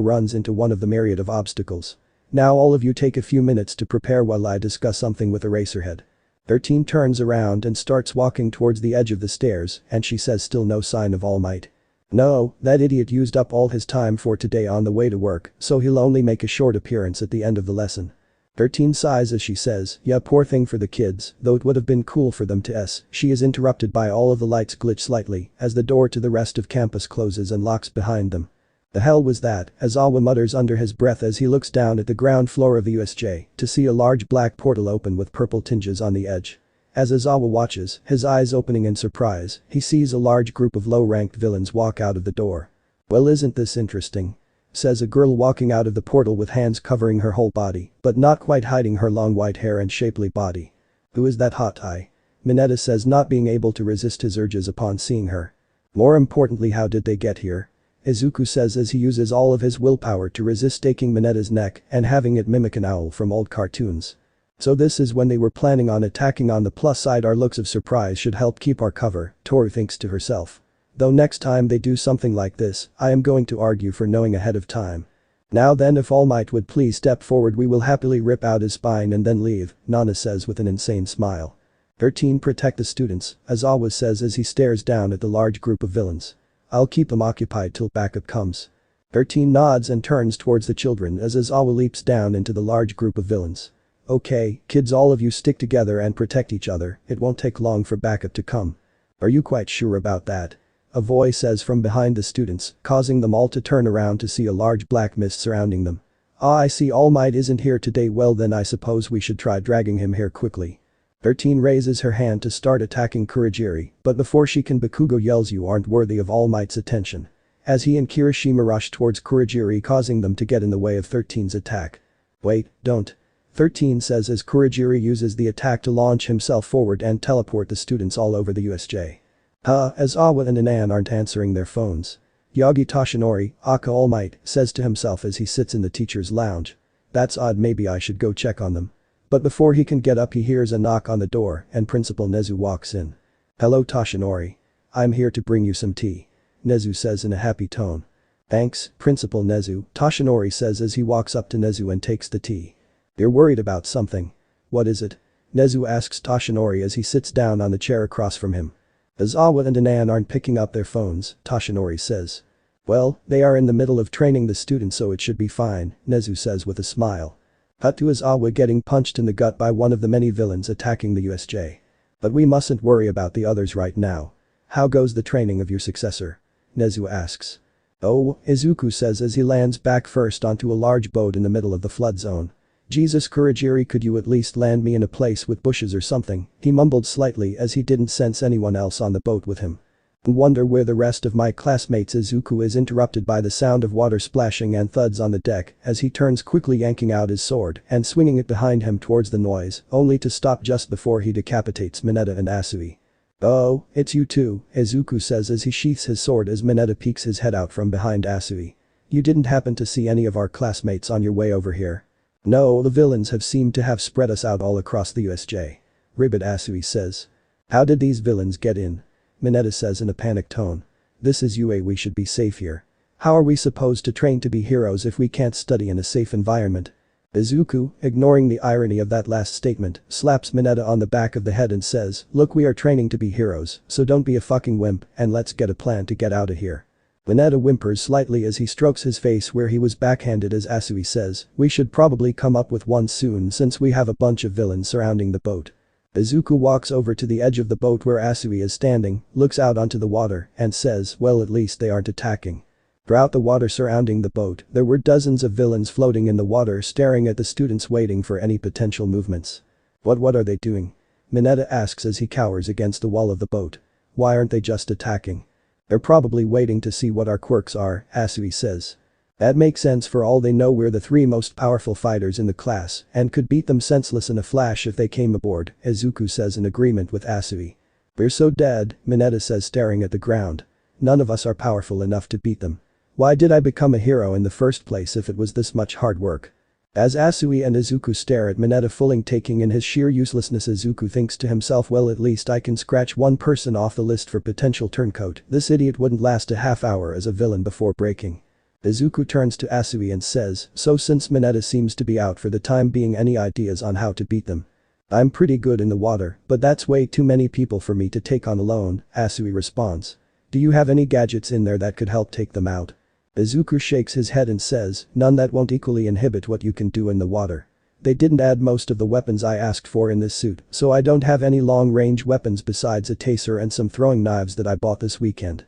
runs into one of the myriad of obstacles. Now all of you take a few minutes to prepare while I discuss something with Eraserhead." 13 turns around and starts walking towards the edge of the stairs and she says, still no sign of All Might. "No, that idiot used up all his time for today on the way to work, so he'll only make a short appearance at the end of the lesson." 13 sighs as she says, "Yeah, poor thing for the kids, though it would have been cool for them to s." She is interrupted by all of the lights glitch slightly as the door to the rest of campus closes and locks behind them. "The hell was that?" Aizawa mutters under his breath as he looks down at the ground floor of the USJ to see a large black portal open with purple tinges on the edge. As Aizawa watches, his eyes opening in surprise, he sees a large group of low-ranked villains walk out of the door. "Well, isn't this interesting?" says a girl walking out of the portal with hands covering her whole body, but not quite hiding her long white hair and shapely body. "Who is that hot eye?" Mineta says, not being able to resist his urges upon seeing her. "More importantly, how did they get here?" Izuku says as he uses all of his willpower to resist taking Mineta's neck and having it mimic an owl from old cartoons. "So this is when they were planning on attacking. On the plus side, our looks of surprise should help keep our cover," Toru thinks to herself. "Though next time they do something like this, I am going to argue for knowing ahead of time. Now then, if All Might would please step forward, we will happily rip out his spine and then leave," Nana says with an insane smile. 13 Protect the students, Aizawa says as he stares down at the large group of villains. "I'll keep them occupied till backup comes." 13 nods and turns towards the children as Aizawa leaps down into the large group of villains. "Okay, kids, all of you stick together and protect each other, it won't take long for backup to come." "Are you quite sure about that?" a voice says from behind the students, causing them all to turn around to see a large black mist surrounding them. "Ah, I see, All Might isn't here today. Well then, I suppose we should try dragging him here quickly." 13 raises her hand to start attacking Kurogiri, but before she can, Bakugo yells, "You aren't worthy of All Might's attention." As he and Kirishima rush towards Kurogiri, causing them to get in the way of 13's attack. "Wait, don't." 13 says as Kurogiri uses the attack to launch himself forward and teleport the students all over the USJ. As Awa and Anan aren't answering their phones. Yagi Toshinori, Aka All Might, says to himself as he sits in the teacher's lounge. "That's odd, maybe I should go check on them." But before he can get up, he hears a knock on the door and Principal Nezu walks in. "Hello Toshinori. I'm here to bring you some tea," Nezu says in a happy tone. "Thanks, Principal Nezu," Toshinori says as he walks up to Nezu and takes the tea. "You're worried about something. What is it?" Nezu asks Toshinori as he sits down on the chair across from him. "Aizawa and Anan aren't picking up their phones," Toshinori says. "Well, they are in the middle of training the students so it should be fine," Nezu says with a smile. Cut to Aizawa getting punched in the gut by one of the many villains attacking the USJ. "But we mustn't worry about the others right now. How goes the training of your successor?" Nezu asks. "Oh," Izuku says as he lands back first onto a large boat in the middle of the flood zone. "Jesus Kurogiri, could you at least land me in a place with bushes or something?" he mumbled slightly as he didn't sense anyone else on the boat with him. "Wonder where the rest of my classmates." Izuku is interrupted by the sound of water splashing and thuds on the deck as he turns quickly, yanking out his sword and swinging it behind him towards the noise, only to stop just before he decapitates Mineta and Asui. "Oh, it's you two," Izuku says as he sheaths his sword as Mineta peeks his head out from behind Asui. "You didn't happen to see any of our classmates on your way over here?" "No, the villains have seemed to have spread us out all across the USJ. Ribbit," Asui says. "How did these villains get in?" Mineta says in a panicked tone. "This is UA, we should be safe here. How are we supposed to train to be heroes if we can't study in a safe environment?" Izuku, ignoring the irony of that last statement, slaps Mineta on the back of the head and says, "Look, we are training to be heroes, so don't be a fucking wimp and let's get a plan to get out of here." Mineta whimpers slightly as he strokes his face where he was backhanded as Asui says, "We should probably come up with one soon since we have a bunch of villains surrounding the boat." Izuku walks over to the edge of the boat where Asui is standing, looks out onto the water, and says, "Well, at least they aren't attacking." Throughout the water surrounding the boat, there were dozens of villains floating in the water staring at the students waiting for any potential movements. What are they doing?" Mineta asks as he cowers against the wall of the boat. "Why aren't they just attacking?" "They're probably waiting to see what our quirks are," Asui says. "That makes sense, for all they know we're the three most powerful fighters in the class and could beat them senseless in a flash if they came aboard," Izuku says in agreement with Asui. "We're so dead," Mineta says staring at the ground. "None of us are powerful enough to beat them. Why did I become a hero in the first place if it was this much hard work?" As Asui and Izuku stare at Mineta fully taking in his sheer uselessness, Izuku thinks to himself, "Well, at least I can scratch one person off the list for potential turncoat. This idiot wouldn't last a half hour as a villain before breaking." Izuku turns to Asui and says, "So since Mineta seems to be out for the time being, any ideas on how to beat them?" "I'm pretty good in the water, but that's way too many people for me to take on alone," Asui responds. "Do you have any gadgets in there that could help take them out?" Izuku shakes his head and says, "None that won't equally inhibit what you can do in the water. They didn't add most of the weapons I asked for in this suit, so I don't have any long-range weapons besides a taser and some throwing knives that I bought this weekend."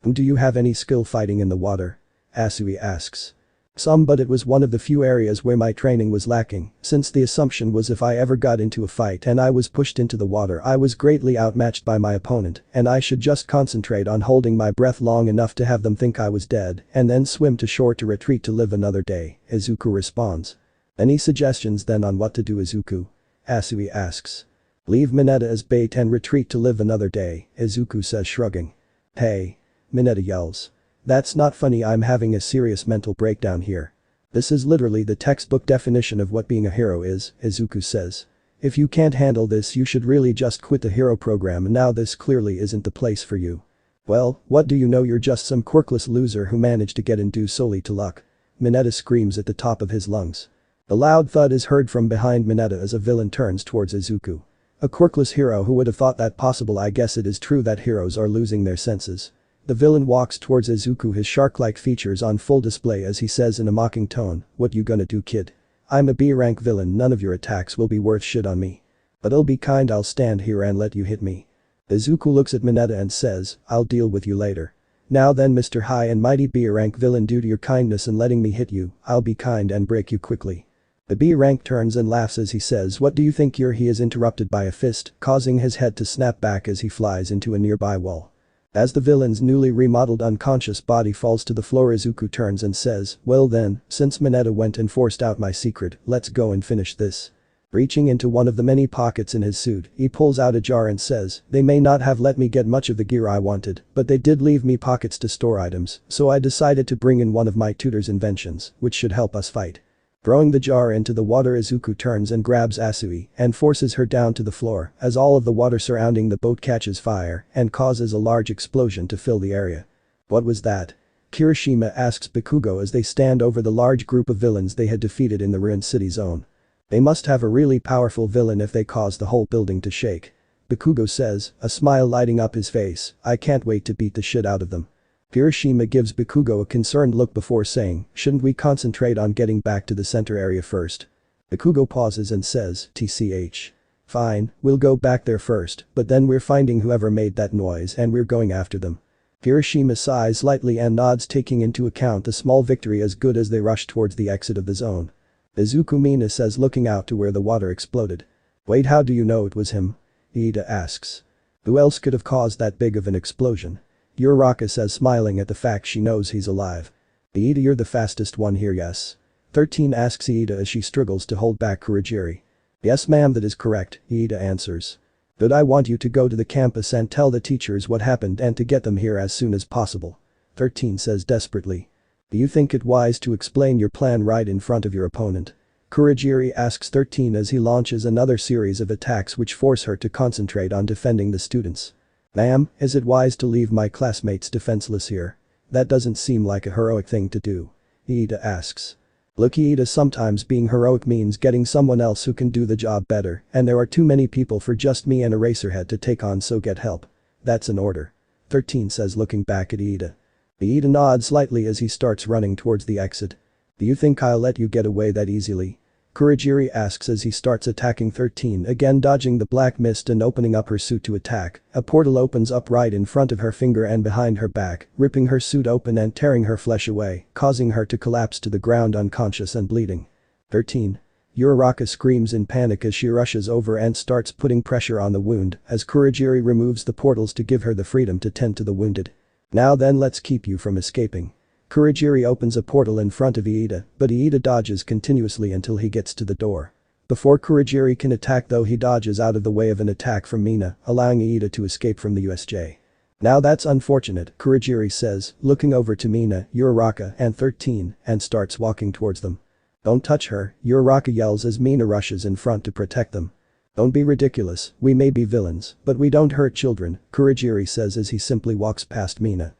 "Do you have any skill fighting in the water?" Asui asks. "Some, but it was one of the few areas where my training was lacking, since the assumption was if I ever got into a fight and I was pushed into the water, I was greatly outmatched by my opponent and I should just concentrate on holding my breath long enough to have them think I was dead and then swim to shore to retreat to live another day," Izuku responds. "Any suggestions then on what to do, Izuku?" Asui asks. "Leave Mineta as bait and retreat to live another day," Izuku says, shrugging. "Hey!" Mineta yells. "That's not funny, I'm having a serious mental breakdown here. This is literally the textbook definition of what being a hero is," Izuku says. "If you can't handle this, you should really just quit the hero program, and now this clearly isn't the place for you." "Well, what do you know, you're just some quirkless loser who managed to get in due solely to luck." Mineta screams at the top of his lungs. A loud thud is heard from behind Mineta as a villain turns towards Izuku. "A quirkless hero, who would have thought that possible? I guess it is true that heroes are losing their senses." The villain walks towards Izuku, his shark-like features on full display as he says in a mocking tone, "What you gonna do, kid? I'm a B-rank villain, none of your attacks will be worth shit on me. But I'll be kind, I'll stand here and let you hit me." Izuku looks at Mineta and says, "I'll deal with you later. Now then, Mr. High and Mighty B-rank villain, due to your kindness in letting me hit you, I'll be kind and break you quickly." The B-rank turns and laughs as he says, "What do you think you're?" He is interrupted by a fist, causing his head to snap back as he flies into a nearby wall. As the villain's newly remodeled unconscious body falls to the floor, Izuku turns and says, "Well then, since Mineta went and forced out my secret, let's go and finish this." Reaching into one of the many pockets in his suit, he pulls out a jar and says, "They may not have let me get much of the gear I wanted, but they did leave me pockets to store items, so I decided to bring in one of my tutor's inventions, which should help us fight." Throwing the jar into the water, Izuku turns and grabs Asui and forces her down to the floor as all of the water surrounding the boat catches fire and causes a large explosion to fill the area. "What was that?" Kirishima asks Bakugo as they stand over the large group of villains they had defeated in the ruined city zone. They must have a really powerful villain if they cause the whole building to shake. Bakugo says, a smile lighting up his face, I can't wait to beat the shit out of them. Kirishima gives Bakugo a concerned look before saying, shouldn't we concentrate on getting back to the center area first? Bakugo pauses and says, TCH. Fine, we'll go back there first, but then we're finding whoever made that noise and we're going after them. Kirishima sighs lightly and nods, taking into account the small victory as good as they rush towards the exit of the zone. Izuku Mina says, looking out to where the water exploded. Wait, how do you know it was him? Ida asks. Who else could have caused that big of an explosion? Uraraka says, smiling at the fact she knows he's alive. Ida, you're the fastest one here, yes? 13 asks Ida as she struggles to hold back Kurogiri. Yes ma'am, that is correct, Ida answers. But I want you to go to the campus and tell the teachers what happened and to get them here as soon as possible. 13 says desperately. Do you think it wise to explain your plan right in front of your opponent? Kurogiri asks 13 as he launches another series of attacks which force her to concentrate on defending the students. Ma'am, is it wise to leave my classmates defenseless here? That doesn't seem like a heroic thing to do. Ida asks. Look, Ida, sometimes being heroic means getting someone else who can do the job better, and there are too many people for just me and Eraserhead to take on, so get help. That's an order. 13 says, looking back at Ida. Ida nods slightly as he starts running towards the exit. Do you think I'll let you get away that easily? Kurogiri asks as he starts attacking 13, again dodging the black mist and opening up her suit to attack. A portal opens up right in front of her finger and behind her back, ripping her suit open and tearing her flesh away, causing her to collapse to the ground unconscious and bleeding. 13. Uraraka screams in panic as she rushes over and starts putting pressure on the wound as Kurogiri removes the portals to give her the freedom to tend to the wounded. Now then, let's keep you from escaping. Kurogiri opens a portal in front of Iida, but Iida dodges continuously until he gets to the door. Before Kurogiri can attack though, he dodges out of the way of an attack from Mina, allowing Iida to escape from the USJ. Now that's unfortunate, Kurogiri says, looking over to Mina, Uraraka, and 13, and starts walking towards them. Don't touch her, Uraraka yells as Mina rushes in front to protect them. Don't be ridiculous, we may be villains, but we don't hurt children, Kurogiri says as he simply walks past Mina.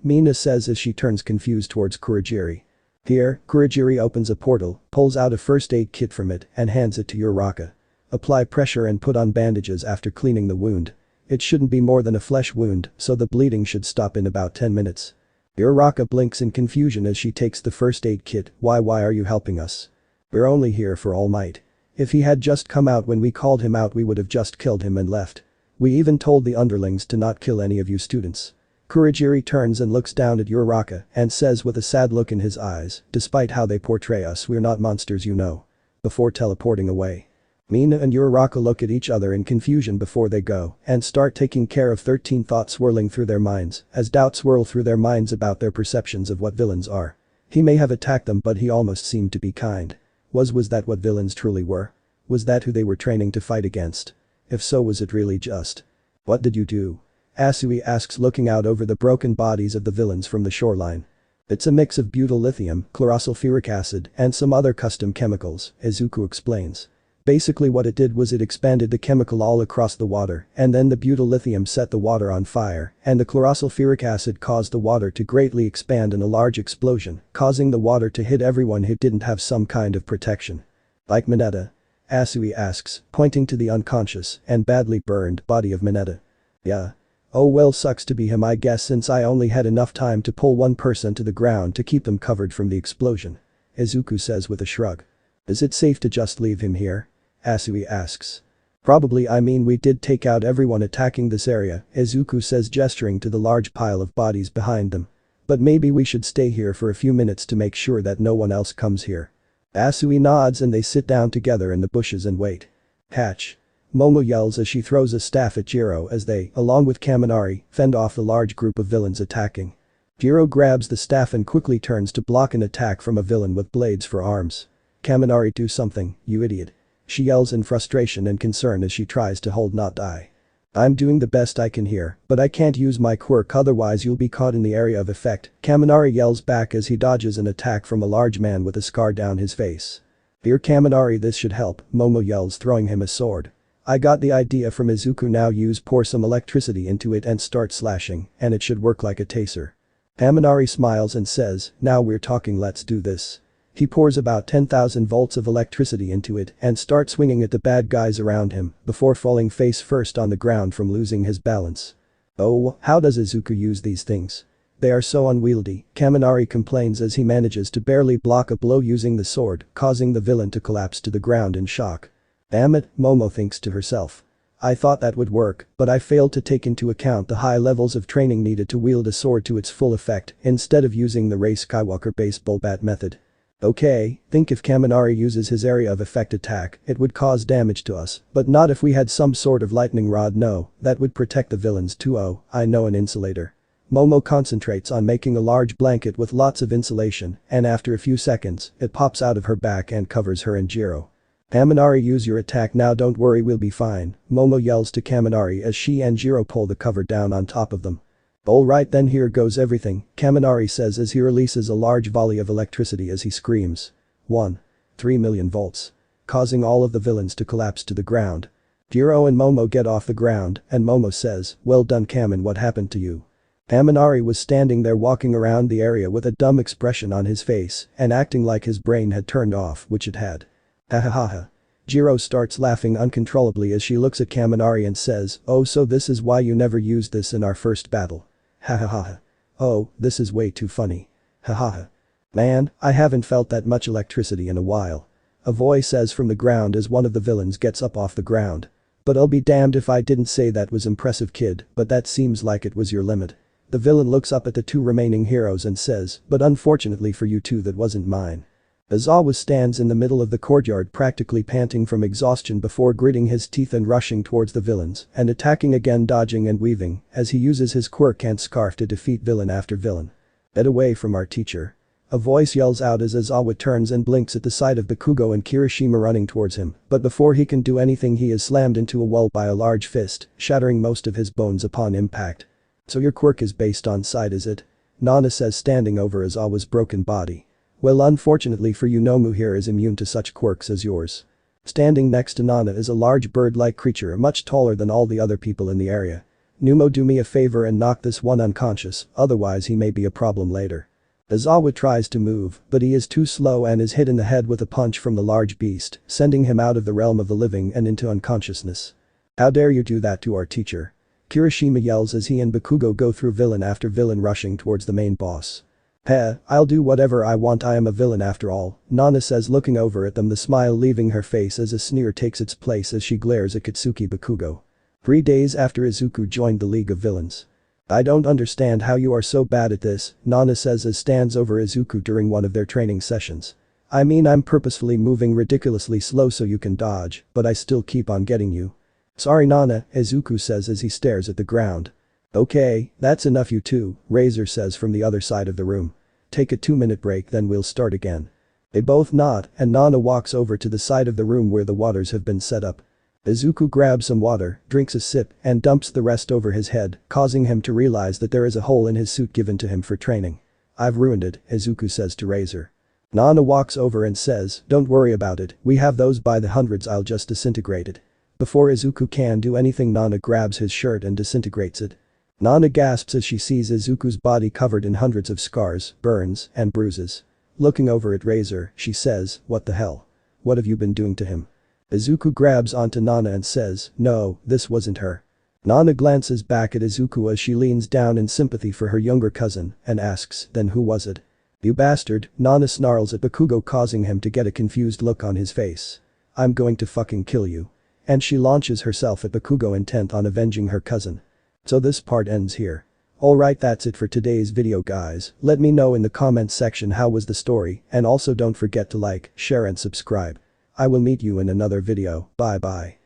Mina says as she turns confused towards Kurogiri. Here, Kurogiri opens a portal, pulls out a first aid kit from it and hands it to Uraraka. Apply pressure and put on bandages after cleaning the wound. It shouldn't be more than a flesh wound, so the bleeding should stop in about 10 minutes. Uraraka blinks in confusion as she takes the first aid kit. Why are you helping us? We're only here for All Might. If he had just come out when we called him out, we would have just killed him and left. We even told the underlings to not kill any of you students. Kurogiri turns and looks down at Uraraka and says with a sad look in his eyes, despite how they portray us, we're not monsters, you know. Before teleporting away. Mina and Uraraka look at each other in confusion before they go and start taking care of 13 thoughts swirling through their minds as doubts swirl through their minds about their perceptions of what villains are. He may have attacked them, but he almost seemed to be kind. Was that what villains truly were? Was that who they were training to fight against? If so, was it really just? What did you do? Asui asks, looking out over the broken bodies of the villains from the shoreline. It's a mix of butyl lithium, chlorosulfuric acid, and some other custom chemicals, Izuku explains. Basically what it did was it expanded the chemical all across the water, and then the butyl lithium set the water on fire, and the chlorosulfuric acid caused the water to greatly expand in a large explosion, causing the water to hit everyone who didn't have some kind of protection. Like Mineta? Asui asks, pointing to the unconscious and badly burned body of Mineta. Yeah. Oh well, sucks to be him I guess, since I only had enough time to pull one person to the ground to keep them covered from the explosion. Izuku says with a shrug. Is it safe to just leave him here? Asui asks. Probably, I mean we did take out everyone attacking this area, Izuku says, gesturing to the large pile of bodies behind them. But maybe we should stay here for a few minutes to make sure that no one else comes here. Asui nods and they sit down together in the bushes and wait. Catch. Momo yells as she throws a staff at Jiro as they, along with Kaminari, fend off the large group of villains attacking. Jiro grabs the staff and quickly turns to block an attack from a villain with blades for arms. Kaminari, do something, you idiot. She yells in frustration and concern as she tries to hold not die. I'm doing the best I can here, but I can't use my quirk, otherwise you'll be caught in the area of effect, Kaminari yells back as he dodges an attack from a large man with a scar down his face. Here Kaminari, this should help, Momo yells, throwing him a sword. I got the idea from Izuku, now pour some electricity into it and start slashing, and it should work like a taser. Kaminari smiles and says, now we're talking, let's do this. He pours about 10,000 volts of electricity into it and starts swinging at the bad guys around him before falling face first on the ground from losing his balance. Oh, how does Izuku use these things? They are so unwieldy, Kaminari complains as he manages to barely block a blow using the sword, causing the villain to collapse to the ground in shock. Damn it, Momo thinks to herself. I thought that would work, but I failed to take into account the high levels of training needed to wield a sword to its full effect instead of using the Rei Skywalker baseball bat method. Okay, think if Kaminari uses his area of effect attack, it would cause damage to us, but not if we had some sort of lightning rod. No, that would protect the villains too. Oh, I know an insulator. Momo concentrates on making a large blanket with lots of insulation, and after a few seconds, it pops out of her back and covers her and Jiro. Kaminari, use your attack now, don't worry, we'll be fine, Momo yells to Kaminari as she and Jiro pull the cover down on top of them. Alright then, here goes everything, Kaminari says as he releases a large volley of electricity as he screams. 3 million volts. Causing all of the villains to collapse to the ground. Jiro and Momo get off the ground, and Momo says, well done Kamin, what happened to you? Kaminari was standing there walking around the area with a dumb expression on his face and acting like his brain had turned off, which it had. Hahaha. Jiro starts laughing uncontrollably as she looks at Kaminari and says, oh, so this is why you never used this in our first battle. Hahaha. Oh, this is way too funny. Hahaha. Man, I haven't felt that much electricity in a while. A voice says from the ground as one of the villains gets up off the ground. But I'll be damned if I didn't say that was impressive, kid, but that seems like it was your limit. The villain looks up at the two remaining heroes and says, but unfortunately for you two, that wasn't mine. Aizawa stands in the middle of the courtyard practically panting from exhaustion before gritting his teeth and rushing towards the villains and attacking again, dodging and weaving as he uses his quirk and scarf to defeat villain after villain. Get away from our teacher. A voice yells out as Aizawa turns and blinks at the sight of Bakugo and Kirishima running towards him, but before he can do anything he is slammed into a wall by a large fist, shattering most of his bones upon impact. So your quirk is based on sight, is it? Nana says, standing over Aizawa's broken body. Well, unfortunately for you, Nomu here is immune to such quirks as yours. Standing next to Nana is a large bird-like creature much taller than all the other people in the area. Numo, do me a favor and knock this one unconscious, otherwise he may be a problem later. Aizawa tries to move, but he is too slow and is hit in the head with a punch from the large beast, sending him out of the realm of the living and into unconsciousness. How dare you do that to our teacher? Kirishima yells as he and Bakugo go through villain after villain, rushing towards the main boss. I'll do whatever I want, I am a villain after all, Nana says, looking over at them, the smile leaving her face as a sneer takes its place as she glares at Katsuki Bakugo. 3 days after Izuku joined the League of Villains. I don't understand how you are so bad at this, Nana says as stands over Izuku during one of their training sessions. I mean, I'm purposefully moving ridiculously slow so you can dodge, but I still keep on getting you. Sorry Nana, Izuku says as he stares at the ground. Okay, that's enough you two, Razor says from the other side of the room. Take a 2-minute break, then we'll start again. They both nod and Nana walks over to the side of the room where the waters have been set up. Izuku grabs some water, drinks a sip and dumps the rest over his head, causing him to realize that there is a hole in his suit given to him for training. I've ruined it, Izuku says to Razor. Nana walks over and says, don't worry about it, we have those by the hundreds, I'll just disintegrate it. Before Izuku can do anything, Nana grabs his shirt and disintegrates it. Nana gasps as she sees Izuku's body covered in hundreds of scars, burns, and bruises. Looking over at Razor, she says, what the hell? What have you been doing to him? Izuku grabs onto Nana and says, no, this wasn't her. Nana glances back at Izuku as she leans down in sympathy for her younger cousin and asks, then who was it? You bastard, Nana snarls at Bakugo, causing him to get a confused look on his face. I'm going to fucking kill you. And she launches herself at Bakugo, intent on avenging her cousin. So this part ends here. Alright, that's it for today's video guys, let me know in the comments section how was the story, and also don't forget to like, share and subscribe. I will meet you in another video, bye bye.